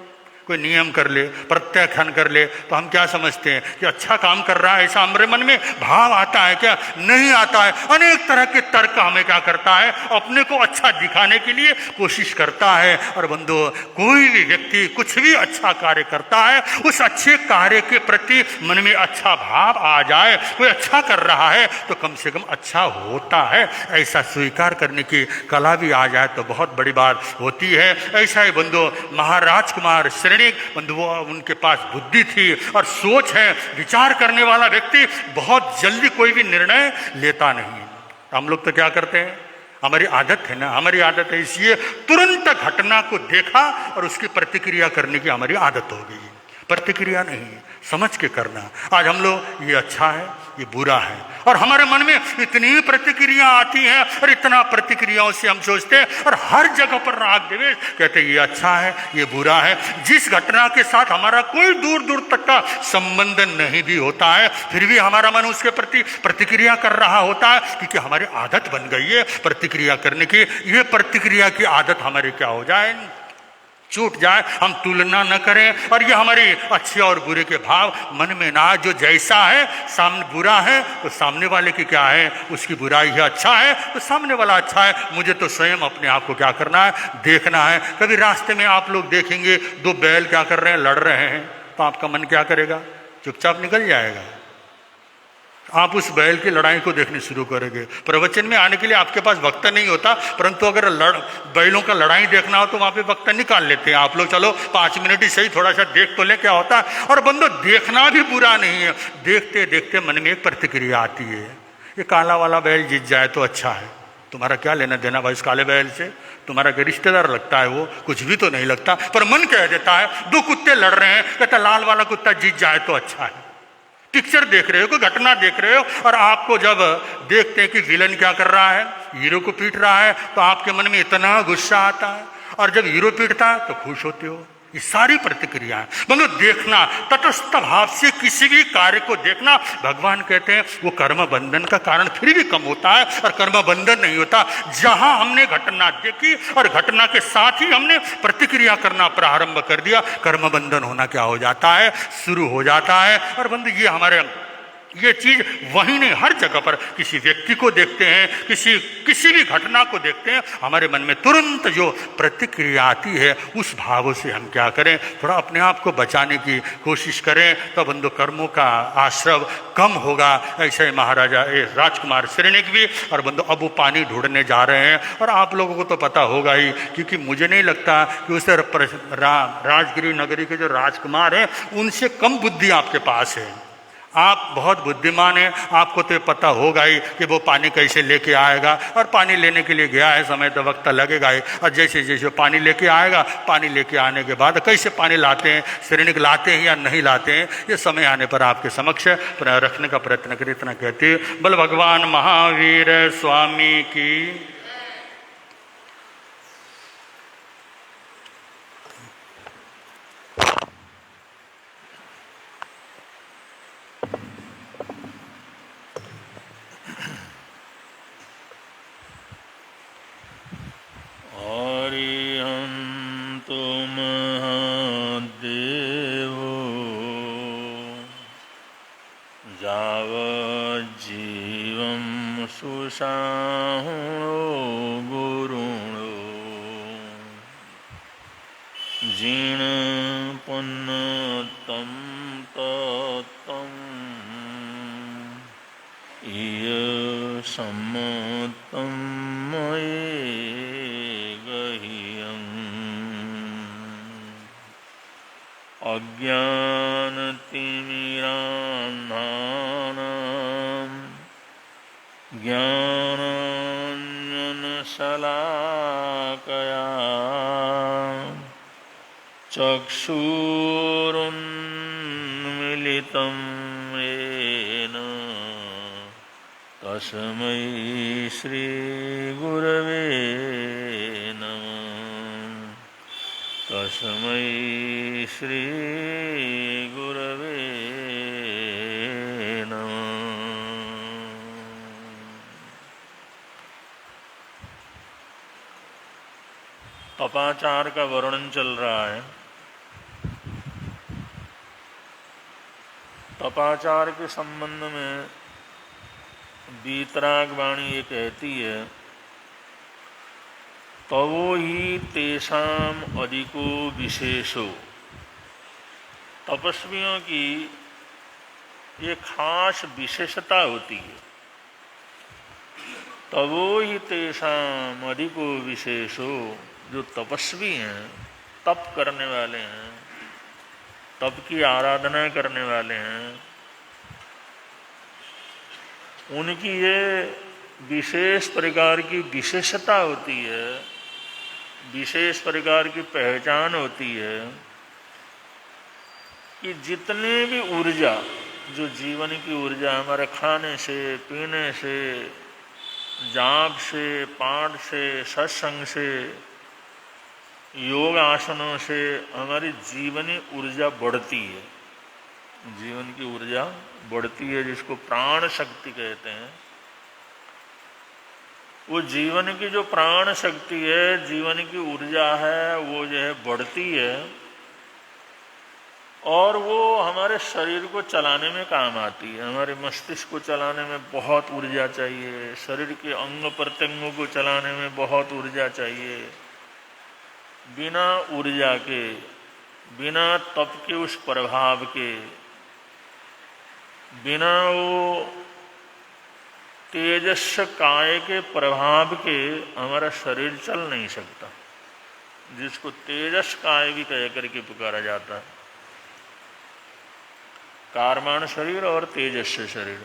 कोई नियम कर ले, प्रत्याख्यान कर ले, तो हम क्या समझते हैं कि अच्छा काम कर रहा है, ऐसा हमारे मन में भाव आता है क्या, नहीं आता है। अनेक तरह के तर्क हमें क्या करता है, अपने को अच्छा दिखाने के लिए कोशिश करता है। और बंधु कोई भी व्यक्ति कुछ भी अच्छा कार्य करता है, उस अच्छे कार्य के प्रति मन में अच्छा भाव आ जाए, कोई अच्छा कर रहा है तो कम से कम अच्छा होता है, ऐसा स्वीकार करने की कला भी आ जाए तो बहुत बड़ी बात होती है। ऐसा ही बंधु महाराज कुमार बंधु उनके पास बुद्धि थी और सोच है, विचार करने वाला व्यक्ति बहुत जल्दी कोई भी निर्णय लेता नहीं। हम लोग तो क्या करते हैं, हमारी आदत है ना, हमारी आदत ऐसी है, तुरंत घटना को देखा और उसकी प्रतिक्रिया करने की हमारी आदत हो गई। प्रतिक्रिया नहीं, समझ के करना। आज हम लोग ये अच्छा है, ये बुरा है, और हमारे मन में इतनी प्रतिक्रिया आती है और इतना प्रतिक्रियाओं से हम सोचते हैं और हर जगह पर राग देवे कहते हैं ये अच्छा है, ये बुरा है। जिस घटना के साथ हमारा कोई दूर दूर तक का संबंध नहीं भी होता है, फिर भी हमारा मन उसके प्रति प्रतिक्रिया कर रहा होता है, क्योंकि हमारी आदत बन गई है प्रतिक्रिया करने की। ये प्रतिक्रिया की आदत हमारी क्या हो जाए, छूट जाए, हम तुलना न करें और ये हमारे अच्छे और बुरे के भाव मन में ना, जो जैसा है सामने बुरा है तो सामने वाले की क्या है, उसकी बुराई है, अच्छा है तो सामने वाला अच्छा है, मुझे तो स्वयं अपने आप को क्या करना है, देखना है। कभी रास्ते में आप लोग देखेंगे दो बैल क्या कर रहे हैं, लड़ रहे हैं, तो आपका मन क्या करेगा, चुपचाप निकल जाएगा। आप उस बैल की लड़ाई को देखने शुरू करेंगे। प्रवचन में आने के लिए आपके पास वक्त नहीं होता, परंतु अगर बैलों का लड़ाई देखना हो तो वहां पे वक्त निकाल लेते हैं आप लोग, चलो 5 मिनट ही सही थोड़ा सा देख तो ले क्या होता है। और बंदो देखना भी बुरा नहीं है, देखते देखते मन में एक प्रतिक्रिया आती है, ये काला वाला बैल जीत जाए तो अच्छा है। तुम्हारा क्या लेना देना भाई इस काले बैल से, तुम्हारा क्या रिश्तेदार लगता है, वो कुछ भी तो नहीं लगता, पर मन कह देता है। दो कुत्ते लड़ रहे हैं, कहता लाल वाला कुत्ता जीत जाए तो अच्छा है। पिक्चर देख रहे हो, कोई घटना देख रहे हो, और आपको जब देखते हैं कि विलन क्या कर रहा है, हीरो को पीट रहा है, तो आपके मन में इतना गुस्सा आता है, और जब हीरो पीटता है तो खुश होते हो। ये सारी प्रतिक्रियाएं मतलब देखना, तटस्थ भाव से किसी भी कार्य को देखना, भगवान कहते हैं वो कर्म बंधन का कारण फिर भी कम होता है, और कर्म बंधन नहीं होता। जहां हमने घटना देखी और घटना के साथ ही हमने प्रतिक्रिया करना प्रारंभ कर दिया, कर्म बंधन होना क्या हो जाता है, शुरू हो जाता है। और बंधु ये हमारे ये चीज वहीं नहीं, हर जगह पर किसी व्यक्ति को देखते हैं, किसी भी घटना को देखते हैं, हमारे मन में तुरंत जो प्रतिक्रिया आती है उस भावों से हम क्या करें, थोड़ा अपने आप को बचाने की कोशिश करें, तो बंधु कर्मों का आश्रव कम होगा। ऐसे महाराजा राजकुमार श्रेणिक भी, और बंधु अब वो पानी ढूंढने जा रहे हैं, और आप लोगों को तो पता होगा ही, क्योंकि मुझे नहीं लगता कि उस राजगिरी नगरी के जो राजकुमार हैं उनसे कम बुद्धि आपके पास है। आप बहुत बुद्धिमान हैं, आपको तो पता होगा ही कि वो पानी कैसे लेके आएगा, और पानी लेने के लिए गया है, समय तो वक्त लगेगा ही, और जैसे जैसे पानी लेके आएगा, पानी लेके आने के बाद कैसे पानी लाते हैं, श्रेणिक लाते हैं या नहीं लाते हैं, ये समय आने पर आपके समक्ष रखने का प्रयत्न करें। इतना कहते हैं, बल भगवान महावीर स्वामी की। हरिहन्तु महादेवो यावज्जीवं सुषाहुणो गुरुणो जीर्णपुन्नतं तत्तं ईयसम्मतं मयि अज्ञानतिमिरान्धानां ज्ञानाञ्जनशलाकया चक्षुरुन्मीलितं येन तस्मै श्रीगुरवे नमः। तस्मै श्री गुरवे नमः। तपाचार का वर्णन चल रहा है। तपाचार के संबंध में वीतराग वाणी ये कहती है, तवो ही तेषाम अधिको विशेषो। तपस्वियों की ये खास विशेषता होती है। तवो ही तेषाम अधिको विशेषो, जो तपस्वी हैं, तप करने वाले हैं, तप की आराधना करने वाले हैं, उनकी ये विशेष प्रकार की विशेषता होती है, विशेष प्रकार की पहचान होती है कि जितने भी ऊर्जा, जो जीवन की ऊर्जा हमारे खाने से, पीने से, जाप से, पाठ से, सत्संग से, योग आसनों से हमारी जीवनी ऊर्जा बढ़ती है। जीवन की ऊर्जा बढ़ती है, जिसको प्राण शक्ति कहते हैं। वो जीवन की जो प्राण शक्ति है, जीवन की ऊर्जा है, वो जो है बढ़ती है और वो हमारे शरीर को चलाने में काम आती है। हमारे मस्तिष्क को चलाने में बहुत ऊर्जा चाहिए, शरीर के अंग प्रत्यंगों को चलाने में बहुत ऊर्जा चाहिए। बिना ऊर्जा के, बिना तप के उस प्रभाव के, बिना वो तेजस काय के प्रभाव के हमारा शरीर चल नहीं सकता, जिसको तेजस काय भी कह करके पुकारा जाता है। कारमान शरीर और तेजस्य शरीर,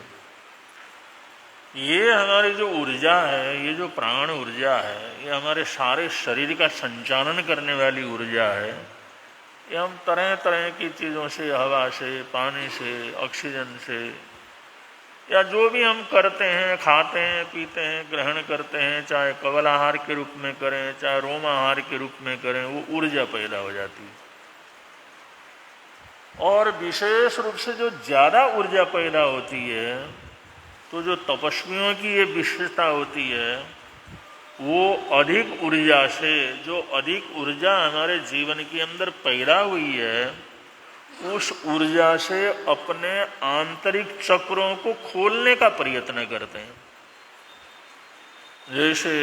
ये हमारी जो ऊर्जा है, ये जो प्राण ऊर्जा है, ये हमारे सारे शरीर का संचालन करने वाली ऊर्जा है। ये हम तरह तरह की चीज़ों से, हवा से, पानी से, ऑक्सीजन से, या जो भी हम करते हैं, खाते हैं, पीते हैं, ग्रहण करते हैं, चाहे कवल आहार के रूप में करें, चाहे रोम आहार के रूप में करें, वो ऊर्जा पैदा हो जाती है। और विशेष रूप से जो ज़्यादा ऊर्जा पैदा होती है, तो जो तपस्वियों की ये विशेषता होती है, वो अधिक ऊर्जा से, जो अधिक ऊर्जा हमारे जीवन के अंदर पैदा हुई है, उस ऊर्जा से अपने आंतरिक चक्रों को खोलने का प्रयत्न करते हैं। जैसे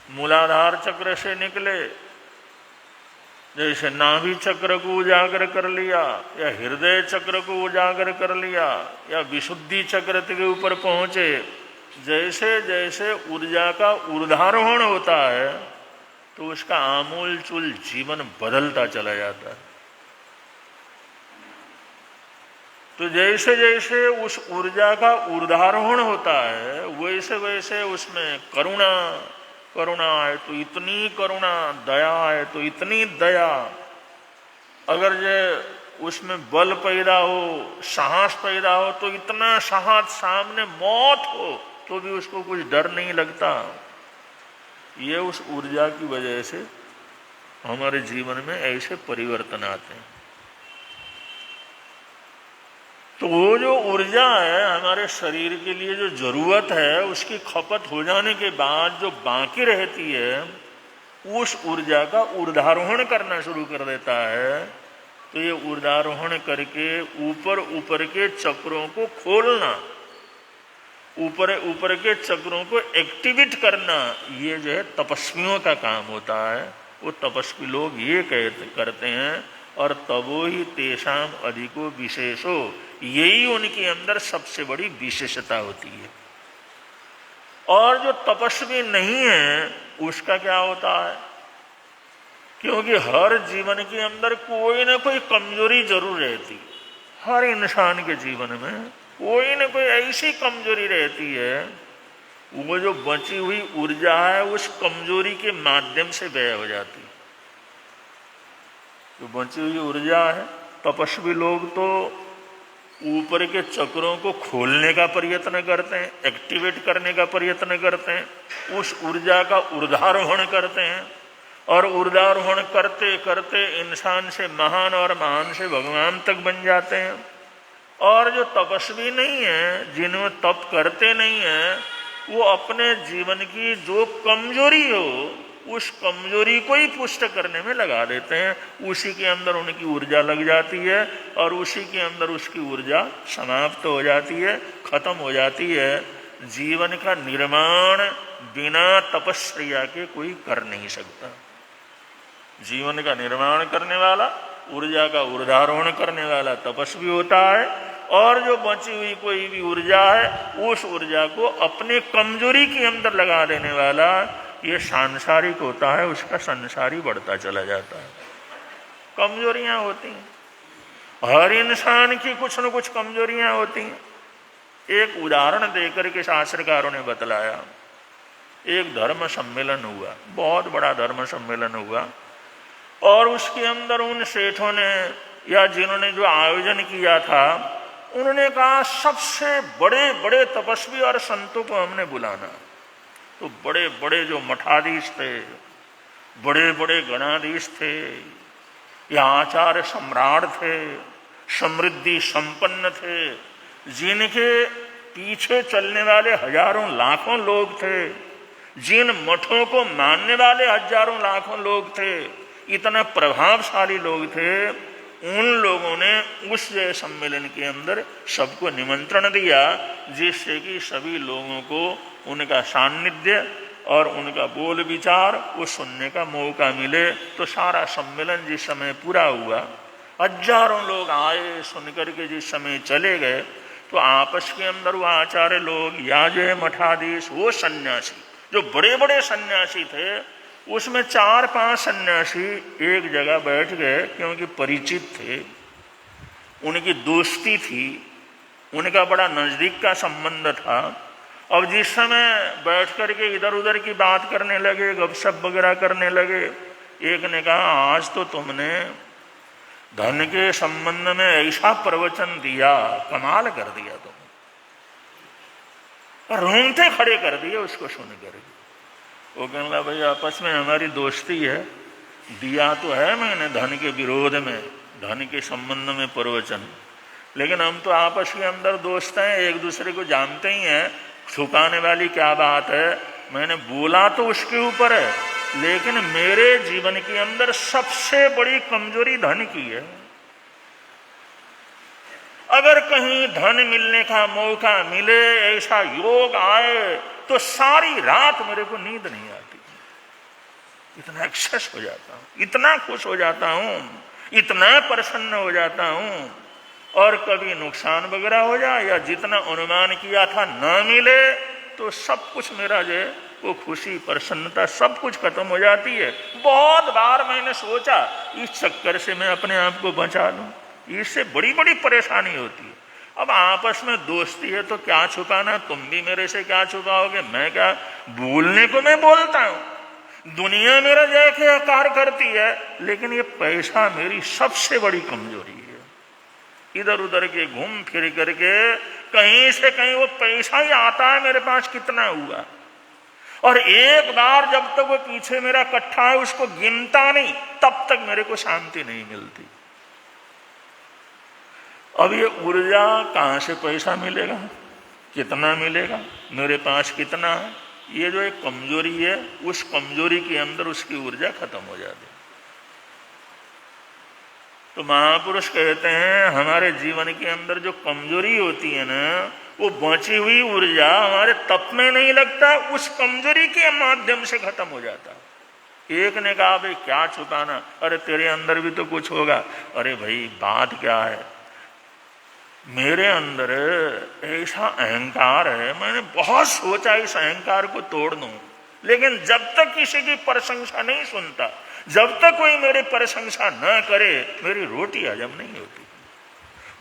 मूलाधार चक्र से निकले, जैसे नाभि चक्र को उजागर कर लिया, या हृदय चक्र को उजागर कर लिया, या विशुद्धि चक्र के ऊपर पहुंचे, जैसे जैसे ऊर्जा का ऊर्ध्वारोहण होता है, तो उसका आमूल चूल जीवन बदलता चला जाता है। तो जैसे जैसे उस ऊर्जा का ऊर्ध्वारोहण होता है, वैसे वैसे उसमें करुणा, करुणा है तो इतनी करुणा, दया है तो इतनी दया, अगर जो उसमें बल पैदा हो, साहस पैदा हो, तो इतना साहस, सामने मौत हो तो भी उसको कुछ डर नहीं लगता। ये उस ऊर्जा की वजह से हमारे जीवन में ऐसे परिवर्तन आते हैं। तो वो जो ऊर्जा है हमारे शरीर के लिए, जो जरूरत है, उसकी खपत हो जाने के बाद जो बाकी रहती है, उस ऊर्जा का ऊर्ध्वारोहण करना शुरू कर देता है। तो ये ऊर्ध्वारोहण करके ऊपर ऊपर के चक्रों को खोलना, ऊपर ऊपर के चक्रों को एक्टिवेट करना, ये जो है तपस्वियों का काम होता है। वो तपस्वी लोग ये करते हैं, और तबो ही तेषाम अधिको विशेषो, यही उनके अंदर सबसे बड़ी विशेषता होती है। और जो तपस्वी नहीं है उसका क्या होता है, क्योंकि हर जीवन के अंदर कोई ना कोई कमजोरी जरूर रहती है। हर इंसान के जीवन में कोई ना कोई ऐसी कमजोरी रहती है, वो जो बची हुई ऊर्जा है उस कमजोरी के माध्यम से व्यय हो जाती है। जो बची हुई ऊर्जा है, तपस्वी लोग तो ऊपर के चक्रों को खोलने का प्रयत्न करते हैं, एक्टिवेट करने का प्रयत्न करते हैं, उस ऊर्जा का ऊर्ध्वारोहण करते हैं, और ऊर्ध्वारोहण करते करते इंसान से महान और महान से भगवान तक बन जाते हैं। और जो तपस्वी नहीं है, जिनमें तप करते नहीं है, वो अपने जीवन की जो कमजोरी हो उस कमजोरी को ही पुष्ट करने में लगा देते हैं। उसी के अंदर उनकी ऊर्जा लग जाती है और उसी के अंदर उसकी ऊर्जा समाप्त हो जाती है, खत्म हो जाती है। जीवन का निर्माण बिना तपस्या के कोई कर नहीं सकता। जीवन का निर्माण करने वाला, ऊर्जा का ऊर्ध्वारोहण करने वाला तपस्वी होता है, और जो बची हुई कोई भी ऊर्जा है उस ऊर्जा को अपने कमजोरी के अंदर लगा देने वाला ये सांसारिक होता है। उसका संसारी बढ़ता चला जाता है। कमजोरियां होती हैं, हर इंसान की कुछ न कुछ कमजोरियां होती हैं। एक उदाहरण देकर के शास्त्रकारों ने बतलाया। एक धर्म सम्मेलन हुआ, बहुत बड़ा धर्म सम्मेलन हुआ, और उसके अंदर उन सेठों ने या जिन्होंने जो आयोजन किया था, उन्होंने कहा सबसे बड़े बड़े तपस्वी और संतों को हमने बुलाना। तो बड़े बड़े जो मठाधीश थे, बड़े बड़े गणाधीश थे, या आचार्य सम्राट थे, समृद्धि संपन्न थे, जिनके पीछे चलने वाले हजारों लाखों लोग थे, जिन मठों को मानने वाले हजारों लाखों लोग थे, इतना प्रभावशाली लोग थे, उन लोगों ने उस सम्मेलन के अंदर सबको निमंत्रण दिया, जिससे कि सभी लोगों को उनका सान्निध्य और उनका बोल विचार वो सुनने का मौका मिले। तो सारा सम्मेलन जिस समय पूरा हुआ, हजारों लोग आए, सुनकर के जिस समय चले गए, तो आपस के अंदर वो आचार्य लोग या जो है मठाधीश, वो सन्यासी जो बड़े बड़े सन्यासी थे, उसमें 4-5 सन्यासी एक जगह बैठ गए, क्योंकि परिचित थे, उनकी दोस्ती थी, उनका बड़ा नजदीक का संबंध था। अब जिस समय बैठ करके इधर उधर की बात करने लगे, गपशप वगैरह करने लगे, एक ने कहा आज तो तुमने धन के संबंध में ऐसा प्रवचन दिया, कमाल कर दिया तुम, रोंगटे खड़े कर दिए उसको सुन करके। वो कहने लगा भाई आपस में हमारी दोस्ती है, दिया तो है मैंने धन के विरोध में, धन के संबंध में प्रवचन, लेकिन हम तो आपस के अंदर दोस्त हैं, एक दूसरे को जानते ही हैं, छुपाने वाली क्या बात है। मैंने बोला तो उसके ऊपर है, लेकिन मेरे जीवन के अंदर सबसे बड़ी कमजोरी धन की है। अगर कहीं धन मिलने का मौका मिले, ऐसा योग आए, तो सारी रात मेरे को नींद नहीं आती, इतना एक्सेस हो जाता हूं, इतना खुश हो जाता हूं, इतना प्रसन्न हो जाता हूं। और कभी नुकसान वगैरह हो जाए या जितना अनुमान किया था न मिले, तो सब कुछ मेरा जो है वो खुशी प्रसन्नता सब कुछ खत्म हो जाती है। बहुत बार मैंने सोचा इस चक्कर से मैं अपने आप को बचा लूं, इससे बड़ी बड़ी परेशानी होती है। अब आपस में दोस्ती है तो क्या छुपाना, तुम भी मेरे से क्या छुपाओगे, मैं क्या, बोलने को मैं बोलता हूं, दुनिया मेरा जय के आकार करती है, लेकिन ये पैसा मेरी सबसे बड़ी कमजोरी है। इधर उधर के घूम फिर करके कहीं से कहीं वो पैसा ही आता है मेरे पास कितना हुआ, और एक बार जब तक वो पीछे मेरा इकट्ठा है उसको गिनता नहीं, तब तक मेरे को शांति नहीं मिलती। अब ये ऊर्जा कहाँ से पैसा मिलेगा, कितना मिलेगा, मेरे पास कितना है, ये जो एक कमजोरी है, उस कमजोरी के अंदर उसकी ऊर्जा खत्म हो जाती है। तो महापुरुष कहते हैं हमारे जीवन के अंदर जो कमजोरी होती है ना, वो बची हुई ऊर्जा हमारे तप में नहीं लगता, उस कमजोरी के माध्यम से खत्म हो जाता। एक ने कहा भाई क्या छुपाना, अरे तेरे अंदर भी तो कुछ होगा। अरे भाई बात क्या है, मेरे अंदर ऐसा अहंकार है, मैंने बहुत सोचा इस अहंकार को तोड़ दूं, लेकिन जब तक किसी की प्रशंसा नहीं सुनता, जब तक कोई मेरी प्रशंसा न करे, मेरी रोटी हजम नहीं होती।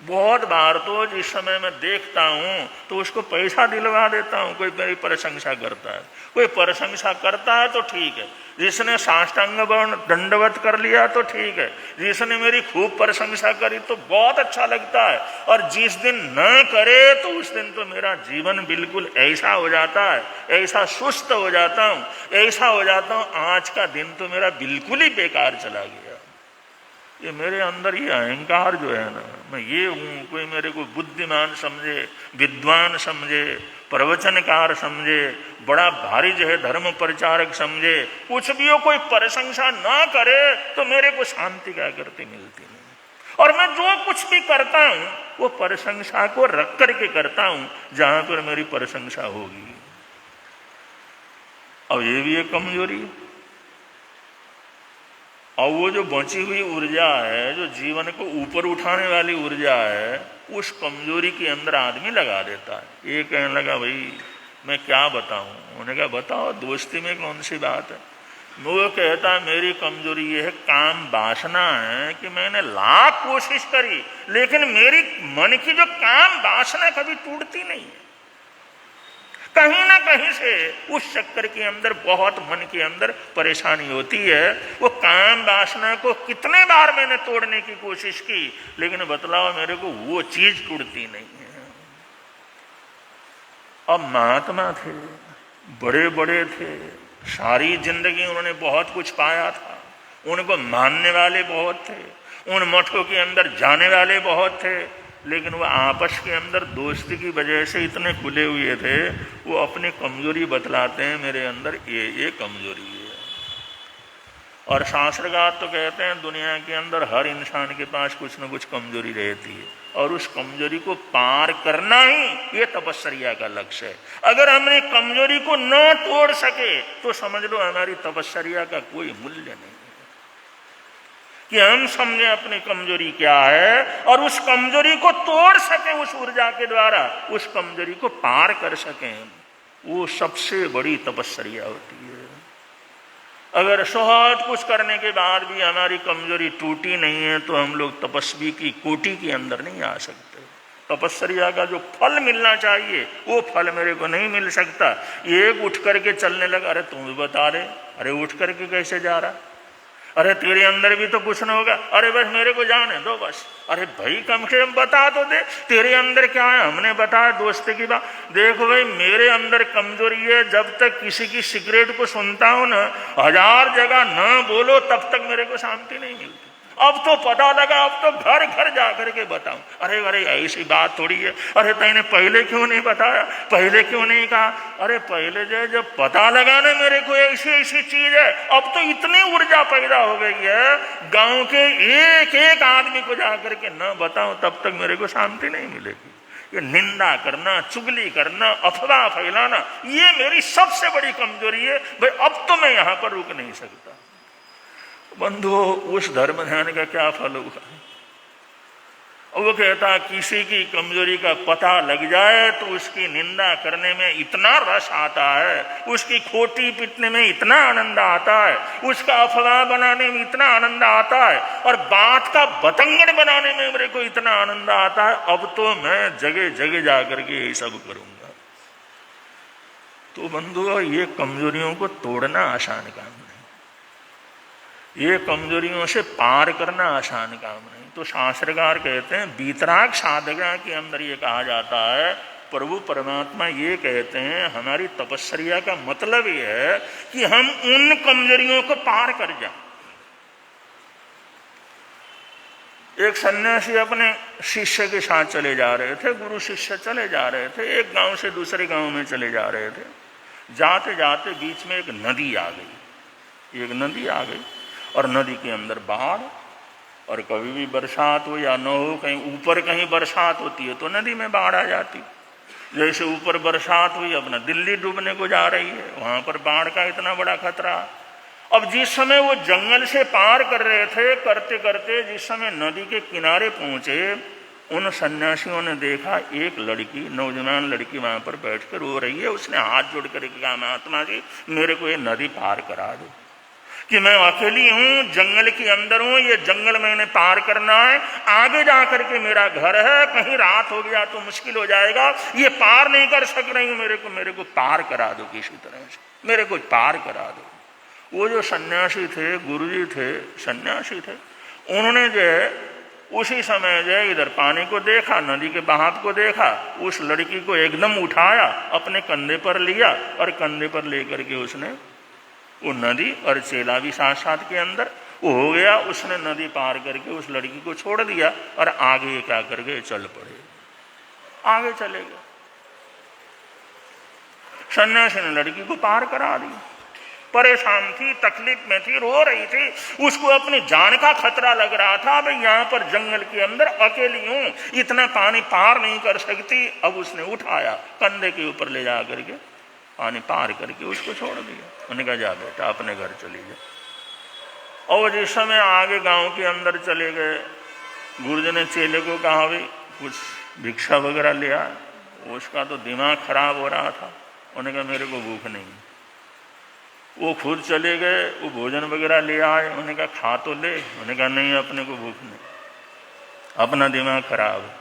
बहुत बार तो जिस समय मैं देखता हूं तो उसको पैसा दिलवा देता हूं, कोई मेरी प्रशंसा करता है, कोई प्रशंसा करता है तो ठीक है, जिसने साष्टांग दंडवत कर लिया तो ठीक है, जिसने मेरी खूब प्रशंसा करी तो बहुत अच्छा लगता है, और जिस दिन न करे तो उस दिन तो मेरा जीवन बिल्कुल ऐसा हो जाता है, ऐसा सुस्त हो जाता हूँ, ऐसा हो जाता हूँ, आज का दिन तो मेरा बिल्कुल ही बेकार चला गया। ये मेरे अंदर ये अहंकार जो है ना, मैं ये हूँ, कोई मेरे को बुद्धिमान समझे, विद्वान समझे, प्रवचनकार समझे, बड़ा भारी जो है धर्म प्रचारक समझे, कुछ भी हो, कोई प्रशंसा ना करे तो मेरे को शांति क्या करती मिलती नहीं। और मैं जो कुछ भी करता हूँ वो प्रशंसा को रख करके करता हूँ, जहां पर मेरी प्रशंसा होगी। अब ये भी एक कमजोरी है। और वो जो बची हुई ऊर्जा है, जो जीवन को ऊपर उठाने वाली ऊर्जा है, उस कमजोरी के अंदर आदमी लगा देता है। ये कहने लगा भाई मैं क्या बताऊं, उन्होंने कहा बताओ, दोस्ती में कौन सी बात है। वो कहता है मेरी कमजोरी ये है, काम वासना है कि मैंने लाख कोशिश करी, लेकिन मेरी मन की जो काम वासना कभी टूटती नहीं है। कहीं ना कहीं से उस चक्कर के अंदर बहुत मन के अंदर परेशानी होती है। वो काम वासना को कितने बार मैंने तोड़ने की कोशिश की, लेकिन बतलाओ मेरे को वो चीज टूटती नहीं है। अब महात्मा थे, बड़े बड़े थे, सारी जिंदगी उन्होंने बहुत कुछ पाया था, उनको मानने वाले बहुत थे, उन मठों के अंदर जाने वाले बहुत थे, लेकिन वो आपस के अंदर दोस्ती की वजह से इतने खुले हुए थे, वो अपनी कमजोरी बतलाते हैं, मेरे अंदर ये कमजोरी है। और शास्त्रकार तो कहते हैं दुनिया के अंदर हर इंसान के पास कुछ न कुछ कमजोरी रहती है, और उस कमजोरी को पार करना ही ये तपस्या का लक्ष्य है। अगर हमने कमजोरी को न तोड़ सके तो समझ लो हमारी तपस्या का कोई मूल्य नहीं है। कि हम समझे अपनी कमजोरी क्या है और उस कमजोरी को तोड़ सके, उस ऊर्जा के द्वारा उस कमजोरी को पार कर सकें, वो सबसे बड़ी तपस्या होती है। अगर बहुत कुछ करने के बाद भी हमारी कमजोरी टूटी नहीं है तो हम लोग तपस्वी की कोटि के अंदर नहीं आ सकते। तपस्या का जो फल मिलना चाहिए वो फल मेरे को नहीं मिल सकता। एक उठ करके चलने लगा, अरे तुम भी बता रहे, अरे उठ करके कैसे जा रहा, अरे तेरे अंदर भी तो कुछ न होगा, अरे बस मेरे को जाने दो बस। अरे भाई कम से कम बता तो दे तेरे अंदर क्या है। हमने बताया दोस्ती की बात, देखो भाई मेरे अंदर कमजोरी है, जब तक किसी की सिगरेट को सुनता हूं ना, 1000 जगह न बोलो तब तक मेरे को शांति नहीं मिलती। अब तो पता लगा, अब तो घर घर जा करके बताऊं, अरे अरे ऐसी बात थोड़ी है, अरे तैने पहले क्यों नहीं बताया, पहले क्यों नहीं कहा, अरे पहले जब पता लगा ना मेरे को ऐसी ऐसी चीज है, अब तो इतनी ऊर्जा पैदा हो गई है, गांव के एक एक आदमी को जा करके न बताऊं तब तक मेरे को शांति नहीं मिलेगी। ये निंदा करना, चुगली करना, अफवाह फैलाना, ये मेरी सबसे बड़ी कमजोरी है। भाई अब तो मैं यहां पर रुक नहीं सकता। बंधुओं, उस धर्म ध्यान का क्या फल हुआ? वो कहता किसी की कमजोरी का पता लग जाए तो उसकी निंदा करने में इतना रस आता है, उसकी खोटी पीटने में इतना आनंद आता है, उसका अफवाह बनाने में इतना आनंद आता है, और बात का बतंगड़ बनाने में मेरे को इतना आनंद आता है। अब तो मैं जगह जगह जाकर के यही सब करूंगा। तो बंधुओं, ये कमजोरियों को तोड़ना आसान काम नहीं, ये कमजोरियों से पार करना आसान काम नहीं। तो शास्त्रकार कहते हैं वीतराग साधना के अंदर ये कहा जाता है, प्रभु परमात्मा ये कहते हैं हमारी तपस्या का मतलब ये है कि हम उन कमजोरियों को पार कर जाएं। एक सन्यासी अपने शिष्य के साथ चले जा रहे थे, गुरु शिष्य चले जा रहे थे, एक गांव से दूसरे गांव में चले जा रहे थे। जाते जाते बीच में एक नदी आ गई, एक नदी आ गई, और नदी के अंदर बाढ़, और कभी भी बरसात हो या न हो, कहीं ऊपर कहीं बरसात होती है तो नदी में बाढ़ आ जाती। जैसे ऊपर बरसात हुई, अपना दिल्ली डूबने को जा रही है, वहां पर बाढ़ का इतना बड़ा खतरा। अब जिस समय वो जंगल से पार कर रहे थे, करते करते जिस समय नदी के किनारे पहुंचे, उन सन्यासियों ने देखा एक लड़की, नौजवान लड़की वहां पर बैठ कर रो रही है। उसने हाथ जोड़ कर कहा, महात्मा जी मेरे को ये नदी पार करा दो, कि मैं अकेली हूं, जंगल के अंदर हूं, ये जंगल मैंने पार करना है, आगे जाकर के मेरा घर है, कहीं रात हो गया तो मुश्किल हो जाएगा, ये पार नहीं कर सक रही हूं, मेरे को पार करा दो, किसी तरह से मेरे को पार करा दो। वो जो सन्यासी थे, गुरुजी थे, सन्यासी थे, उन्होंने जो है उसी समय जो है इधर पानी को देखा, नदी के बहाव को देखा, उस लड़की को एकदम उठाया, अपने कंधे पर लिया, और कंधे पर लेकर के उसने वो नदी, और चेला भी साथ साथ के अंदर, वो हो गया, उसने नदी पार करके उस लड़की को छोड़ दिया और आगे क्या कर गए, चल पड़े, आगे चले गए। सन्यासी ने लड़की को पार करा दी। परेशान थी, तकलीफ में थी, रो रही थी, उसको अपनी जान का खतरा लग रहा था, भाई यहाँ पर जंगल के अंदर अकेली हूं, इतना पानी पार नहीं कर सकती। अब उसने उठाया, कंधे के ऊपर ले जा करके पानी पार करके उसको छोड़ दिया। उन्होंने कहा जा बेटा अपने घर चली जा। और जिस समय आगे गांव के अंदर चले गए, गुरुजी ने चेले को कहा भाई कुछ भिक्षा वगैरह ले आ। उसका तो दिमाग खराब हो रहा था, उन्होंने कहा मेरे को भूख नहीं। वो खुद चले गए, वो भोजन वगैरह ले आए, उन्होंने कहा खा तो ले, उन्होंने कहा नहीं अपने को भूख नहीं, अपना दिमाग खराब है।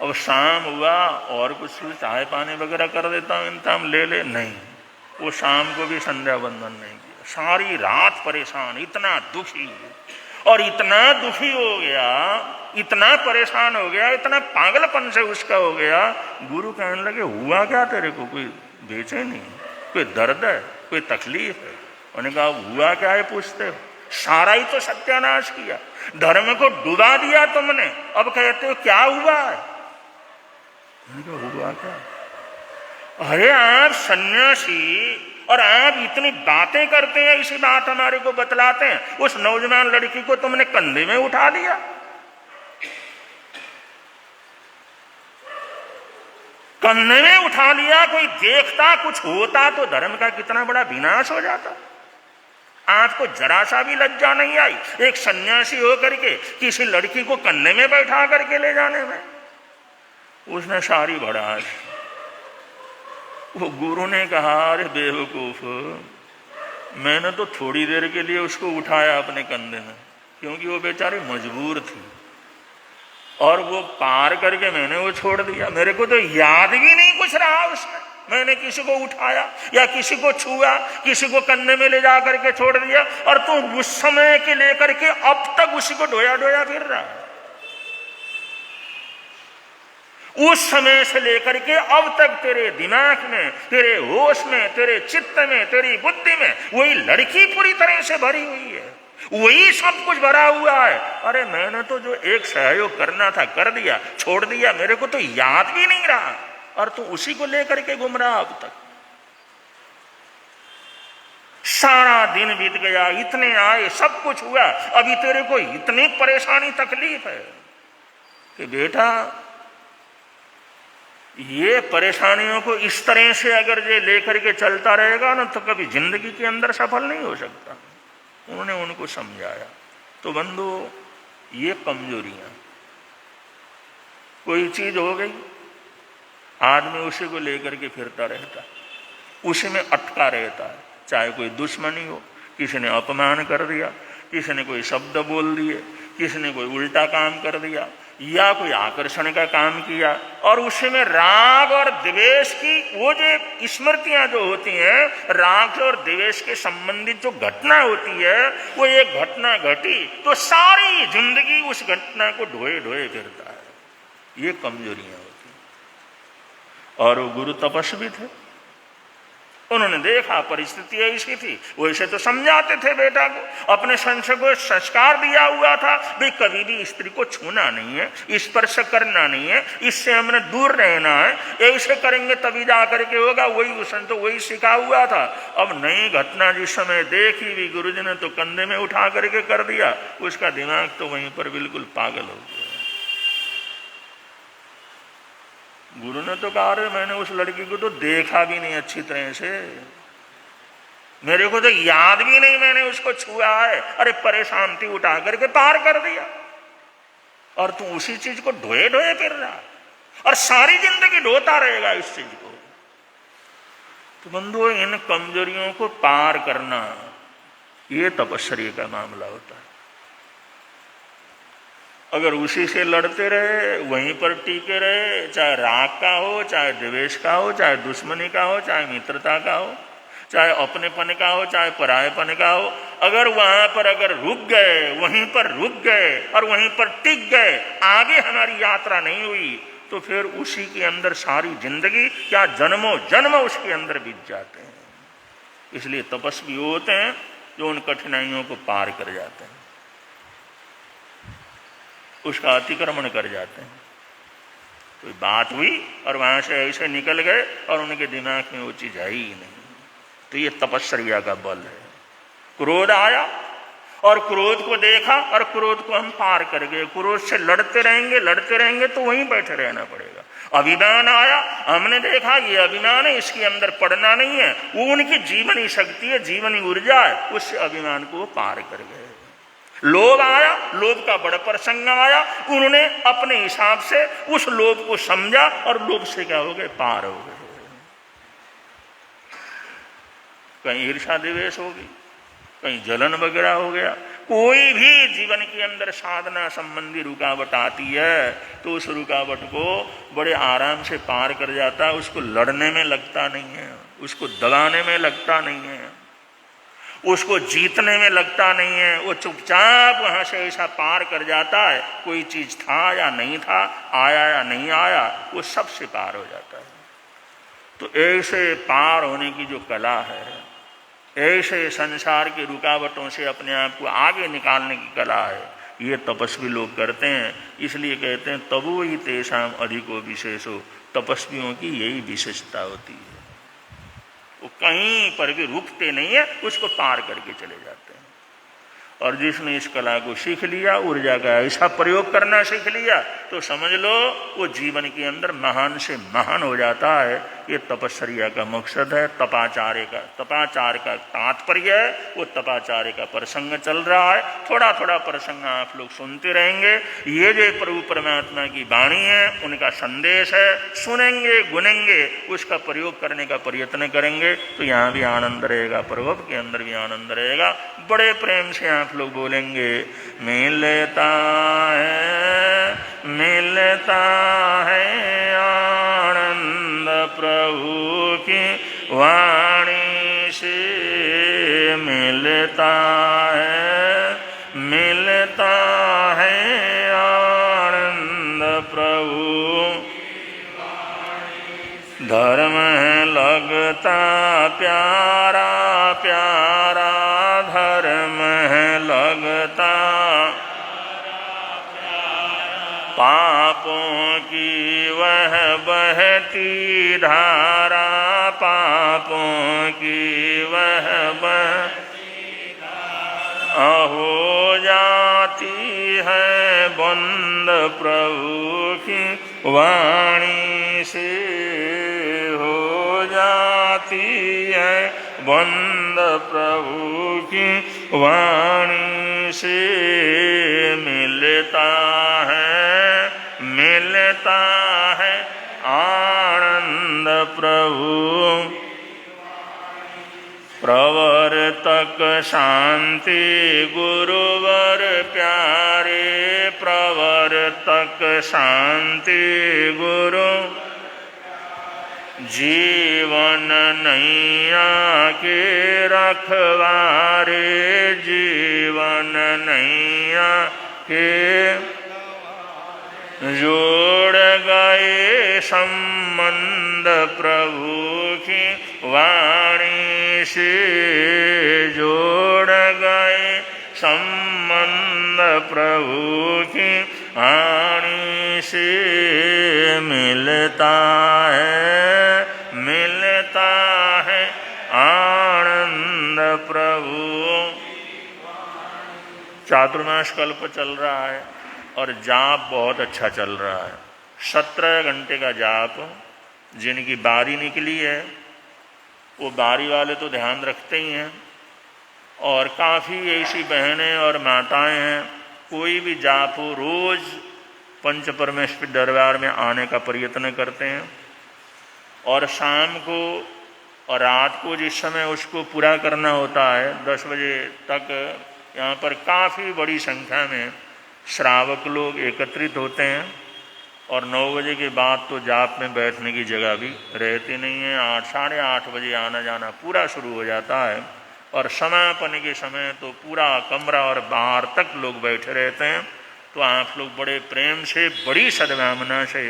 अब शाम हुआ और कुछ चाय पानी वगैरह कर देता हूँ इंतजाम, ले ले, नहीं, वो शाम को भी संध्या बंदन नहीं किया। सारी रात परेशान, इतना दुखी, और इतना दुखी हो गया, इतना परेशान हो गया, इतना पागलपन से उसका हो गया। गुरु कहने लगे हुआ क्या तेरे को, कोई बेचैनी, कोई दर्द है, कोई तकलीफ है? उन्होंने कहा हुआ क्या है पूछते हो, सारा ही तो सत्यानाश किया। धर्म को डुबा दिया तुमने, अब कहते हो क्या हुआ है? हुआ क्या? अरे आप सन्यासी और आप इतनी बातें करते हैं, इसी बात हमारे को बतलाते हैं। उस नौजवान लड़की को तुमने कंधे में उठा लिया, कंधे में उठा लिया। कोई देखता, कुछ होता तो धर्म का कितना बड़ा विनाश हो जाता। आपको जरा सा भी लज्जा नहीं आई एक सन्यासी होकर के किसी लड़की को कंधे में बैठा करके ले जाने में? उसने सारी भड़ास। वो गुरु ने कहा, अरे बेवकूफ, मैंने तो थोड़ी देर के लिए उसको उठाया अपने कंधे में, क्योंकि वो बेचारी मजबूर थी, और वो पार करके मैंने वो छोड़ दिया। मेरे को तो याद भी नहीं कुछ रहा उसमें, मैंने किसी को उठाया या किसी को छुआ, किसी को कंधे में ले जा करके छोड़ दिया। और तू उस समय के लेकर के अब तक उसी को ढोया ढोया फिर रहा है। उस समय से लेकर के अब तक तेरे दिमाग में, तेरे होश में, तेरे चित्त में, तेरी बुद्धि में वही लड़की पूरी तरह से भरी हुई है, वही सब कुछ भरा हुआ है। अरे मैंने तो जो एक सहयोग करना था कर दिया, छोड़ दिया, मेरे को तो याद भी नहीं रहा, और तू उसी को लेकर के घूम रहा। अब तक सारा दिन बीत गया, इतने आए, सब कुछ हुआ, अभी तेरे को इतनी परेशानी तकलीफ है कि बेटा ये परेशानियों को इस तरह से अगर ये लेकर के चलता रहेगा ना तो कभी जिंदगी के अंदर सफल नहीं हो सकता। उन्होंने उनको समझाया। तो बंधु, ये कमजोरियां, कोई चीज हो गई, आदमी उसी को लेकर के फिरता रहता, उसी में अटका रहता है। चाहे कोई दुश्मनी हो, किसी ने अपमान कर दिया, किसी ने कोई शब्द बोल दिए, किसी ने कोई उल्टा काम कर दिया, या कोई आकर्षण का काम किया, और उसी में राग और द्वेष की वो जो स्मृतियां जो होती हैं, राग और द्वेष के संबंधित जो घटना होती है, वो एक घटना घटी तो सारी जिंदगी उस घटना को ढोए ढोए फिरता है। ये कमजोरियां होती हैं। और वो गुरु तपस्वी थे, उन्होंने देखा परिस्थिति ऐसी थी, वैसे तो समझाते थे बेटा को, अपने संशय को संस्कार दिया हुआ था भाई कभी भी स्त्री को छूना नहीं है, स्पर्श करना नहीं है, इससे हमने दूर रहना है, ऐसे करेंगे तभी जा करके होगा। वही उसने तो वही सिखा हुआ था। अब नई घटना जिस समय देखी भी, गुरुजी ने तो कंधे में उठा करके कर दिया, उसका दिमाग तो वहीं पर बिल्कुल पागल हो गया। गुरु ने तो कहा, अरे मैंने उस लड़की को तो देखा भी नहीं अच्छी तरह से, मेरे को तो याद भी नहीं मैंने उसको छुआ है। अरे परेशान थी, उठा करके पार कर दिया, और तू उसी चीज को ढोए ढोए फिर रहा, और सारी जिंदगी ढोता रहेगा इस चीज को। तो बंधुओं, इन कमजोरियों को पार करना, ये तपस्या का मामला होता है। अगर उसी से लड़ते रहे, वहीं पर टीके रहे, चाहे राग का हो, चाहे द्वेष का हो, चाहे दुश्मनी का हो, चाहे मित्रता का हो, चाहे अपनेपन का हो, चाहे परायेपन का हो, अगर वहां पर अगर रुक गए, वहीं पर रुक गए और वहीं पर टिक गए, आगे हमारी यात्रा नहीं हुई, तो फिर उसी के अंदर सारी जिंदगी, क्या जन्मों जन्म उसके अंदर बीत जाते हैं। इसलिए तपस्वी होते हैं जो उन कठिनाइयों को पार कर जाते हैं, उसका अतिक्रमण कर जाते हैं। कोई बात हुई और वहां से ऐसे निकल गए और उनके दिमाग में वो चीज है ही नहीं। तो ये तपस्या का बल है। क्रोध आया और क्रोध को देखा और क्रोध को हम पार कर गए। क्रोध से लड़ते रहेंगे तो वहीं बैठे रहना पड़ेगा। अभिमान आया, हमने देखा ये अभिमान है, इसके अंदर पड़ना नहीं है, वो उनकी जीवनी शक्ति है, जीवनी ऊर्जा है, उससे अभिमान को पार कर गए। लोभ आया, लोभ का बड़ा प्रसंग आया, उन्होंने अपने हिसाब से उस लोभ को समझा और लोभ से क्या हो गए, पार हो गए। कहीं ईर्ष्या द्वेष होगी, कहीं जलन वगैरह हो गया, कोई भी जीवन के अंदर साधना संबंधी रुकावट आती है तो उस रुकावट को बड़े आराम से पार कर जाता है। उसको लड़ने में लगता नहीं है, उसको दबाने में लगता नहीं है, उसको जीतने में लगता नहीं है, वो चुपचाप वहां से ऐसा पार कर जाता है। कोई चीज था या नहीं था, आया या नहीं आया, वो सबसे पार हो जाता है। तो ऐसे पार होने की जो कला है, ऐसे संसार की रुकावटों से अपने आप को आगे निकालने की कला है, ये तपस्वी लोग करते हैं। इसलिए कहते हैं तबो ही तेषाम अधिको विशेषो, तपस्वियों की यही विशेषता होती है, वो कहीं पर भी रुकते नहीं है, उसको पार करके चले जाते हैं। और जिसने इस कला को सीख लिया, ऊर्जा का ऐसा प्रयोग करना सीख लिया, तो समझ लो वो जीवन के अंदर महान से महान हो जाता है। ये तपस्या का मकसद है, तपाचार्य का तात्पर्य है। वो तपाचार्य का प्रसंग चल रहा है, थोड़ा थोड़ा प्रसंग आप लोग सुनते रहेंगे। ये जो प्रभु परमात्मा की वाणी है, उनका संदेश है, सुनेंगे, गुनेंगे, उसका प्रयोग करने का प्रयत्न करेंगे तो यहाँ भी आनंद रहेगा, प्रभु के अंदर भी आनंद रहेगा। बड़े प्रेम से आप लोग बोलेंगे, मिलता है आनंद प्रभु की वाणी से, मिलता है आनंद प्रभु, धर्म है लगता प्यारा प्यारा, धर्म है लगता पापों की वह बहती धारा, पापों की वह बहती धारा, हो जाती है बंद प्रभु की वाणी से, हो जाती है बंद प्रभु की वाणी से, मिलता है आनंद प्रभु, प्रवर्तक शांति गुरुवर प्यारे, प्रवर्तक शांति गुरु, जीवन नैया के रखवारे, जीवन नैया के जोड़ गए संबंध प्रभु की वाणी से, जोड़ गए संबंध प्रभु की वाणी से, मिलता है आनंद प्रभु। चातुर्मास कल्प चल रहा है और जाप बहुत अच्छा चल रहा है। 17 घंटे का जाप, जिनकी बारी निकली है वो बारी वाले तो ध्यान रखते ही हैं, और काफ़ी ऐसी बहनें और माताएं हैं, कोई भी जाप हो रोज़ पंच परमेश्वर दरबार में आने का प्रयत्न करते हैं, और शाम को और रात को जिस समय उसको पूरा करना होता है 10 बजे तक, यहाँ पर काफ़ी बड़ी संख्या में श्रावक लोग एकत्रित होते हैं। और 9 बजे के बाद तो जाप में बैठने की जगह भी रहती नहीं है। 8 साढ़े 8 बजे आना जाना पूरा शुरू हो जाता है, और समापन के समय तो पूरा कमरा और बाहर तक लोग बैठे रहते हैं। तो आप लोग बड़े प्रेम से, बड़ी सद्भावना से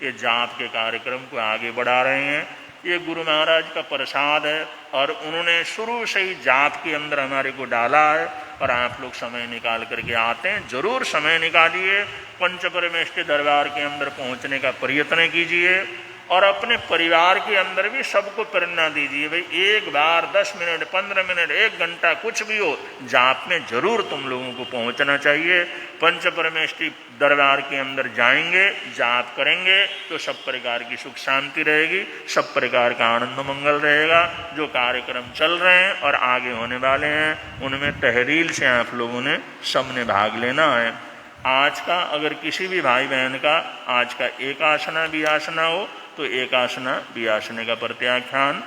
ये जाप के कार्यक्रम को आगे बढ़ा रहे हैं। ये गुरु महाराज का प्रसाद है, और उन्होंने शुरू से ही जाप के अंदर हमारे को डाला है, और आप लोग समय निकाल करके आते हैं। जरूर समय निकालिए, पंच परमेश्वर दरबार के अंदर पहुंचने का प्रयत्न कीजिए, और अपने परिवार के अंदर भी सबको प्रेरणा दीजिए, भाई एक बार 10 मिनट 15 मिनट 1 घंटा कुछ भी हो, जाप में जरूर तुम लोगों को पहुंचना चाहिए। पंच परमेश्वरी दरबार के अंदर जाएंगे, जाप करेंगे तो सब प्रकार की सुख शांति रहेगी, सब प्रकार का आनंद मंगल रहेगा। जो कार्यक्रम चल रहे हैं और आगे होने वाले हैं, उनमें तहरील से आप लोगों ने सबने भाग लेना है। आज का अगर किसी भी भाई बहन का आज का एकासना वियासना हो, तो एकासना वियासने का प्रत्याख्यान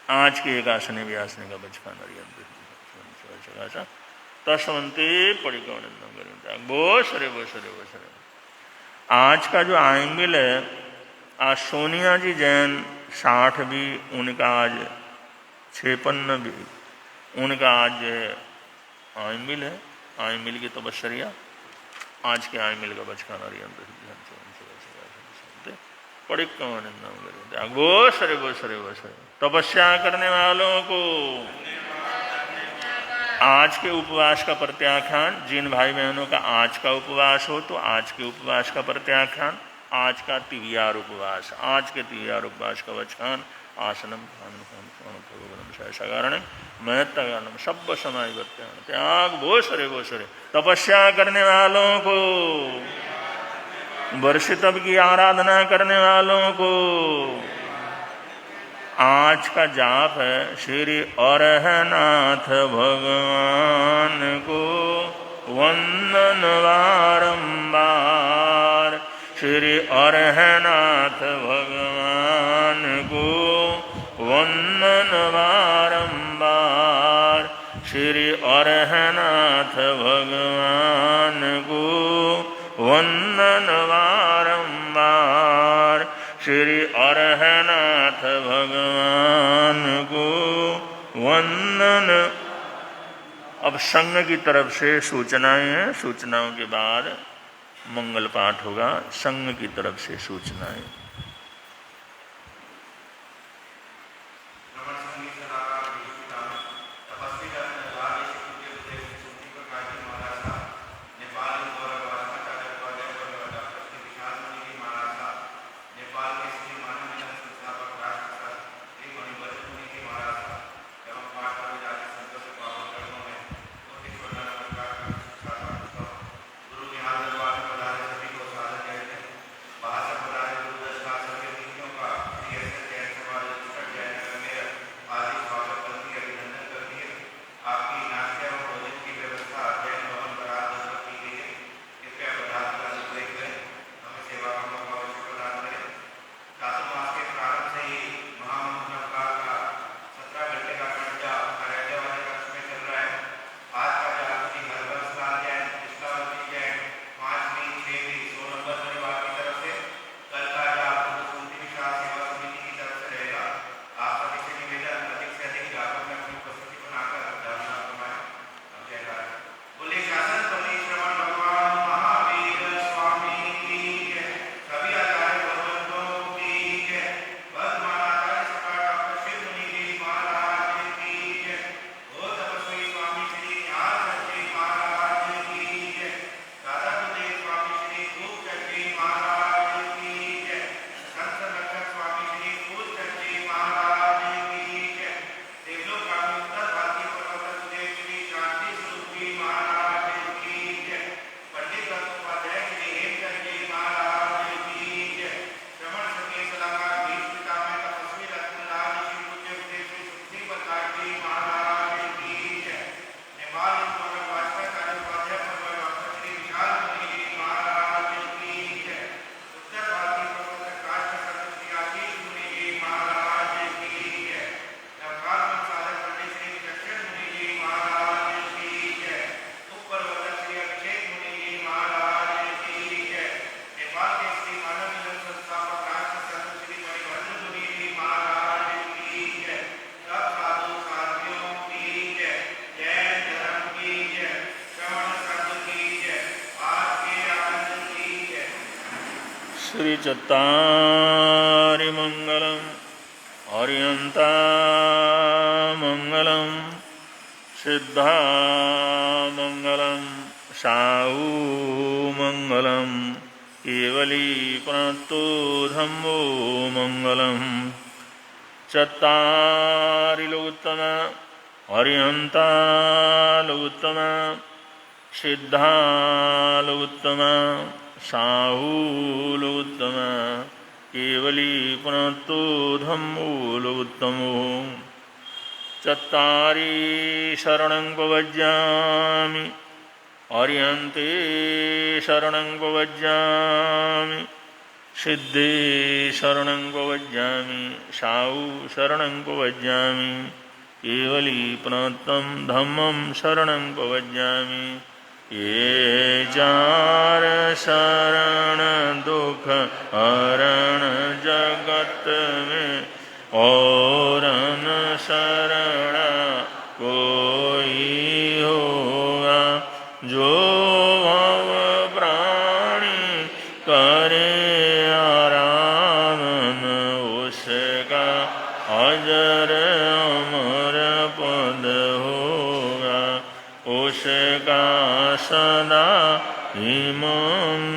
आज के एकासने व्यासने का बचपन तस्वंते पड़िकवनंदम बोसरे बोसरे बोसरे। आज का जो आयमिल है, आज सोनिया जी जैन 60 भी, उनका आज 56 भी, उनका आज आयमिल है। आयमिल की तपस्या आज के आयमिल का बचपन बोसरे बोसरे बोसरे। तपस्या करने वालों को आज के उपवास का प्रत्याख्यान, जिन भाई बहनों का आज का उपवास हो तो आज के उपवास का प्रत्याख्यान, आज का तिवियार उपवास, आज के तिवियार उपवास का वचखान, आसनम कारण महत्तारणम सब समय बत्यान, त्याग वो सरे तपस्या करने वालों को, वर्ष तप की आराधना करने वालों को। आज का जाप है श्री अरहनाथ भगवान को वंदन बारंबार, श्री अरहनाथ भगवान को वंदन बारंबार, श्री अरहनाथ भगवान को वंदन बारंबार, श्री अरहनाथ भगवान को वंदन। अब संघ की तरफ से सूचनाएं हैं, सूचनाओं के बाद मंगल पाठ होगा। संघ की तरफ से सूचनाएं। श्री चत्तारि मंगलम अर्यंता मंगलम सिद्धा मंगलम साहू मंगलम केवली प्रणतो धम्मो मंगलम चत्तारि लोकोत्तम अर्यंता लोकोत्तम सिद्धा लोकोत्तम साहूलोत्तम केवली पुनतो धम्मो लोत्तमो चत्तारि शरणं पवज्जामि अर्यन्ते शरणं पवज्जामि सिद्धे शरणं पवज्जामि साहू शरणं पवज्जामि केवली पुनतं धम्मं शरणं पवज्जामि ये जार शरण दुख हरण जगत में और न शरण कोई होगा जो भव प्राणी करे आराम उसका अजर अमर पद होगा सदा इमं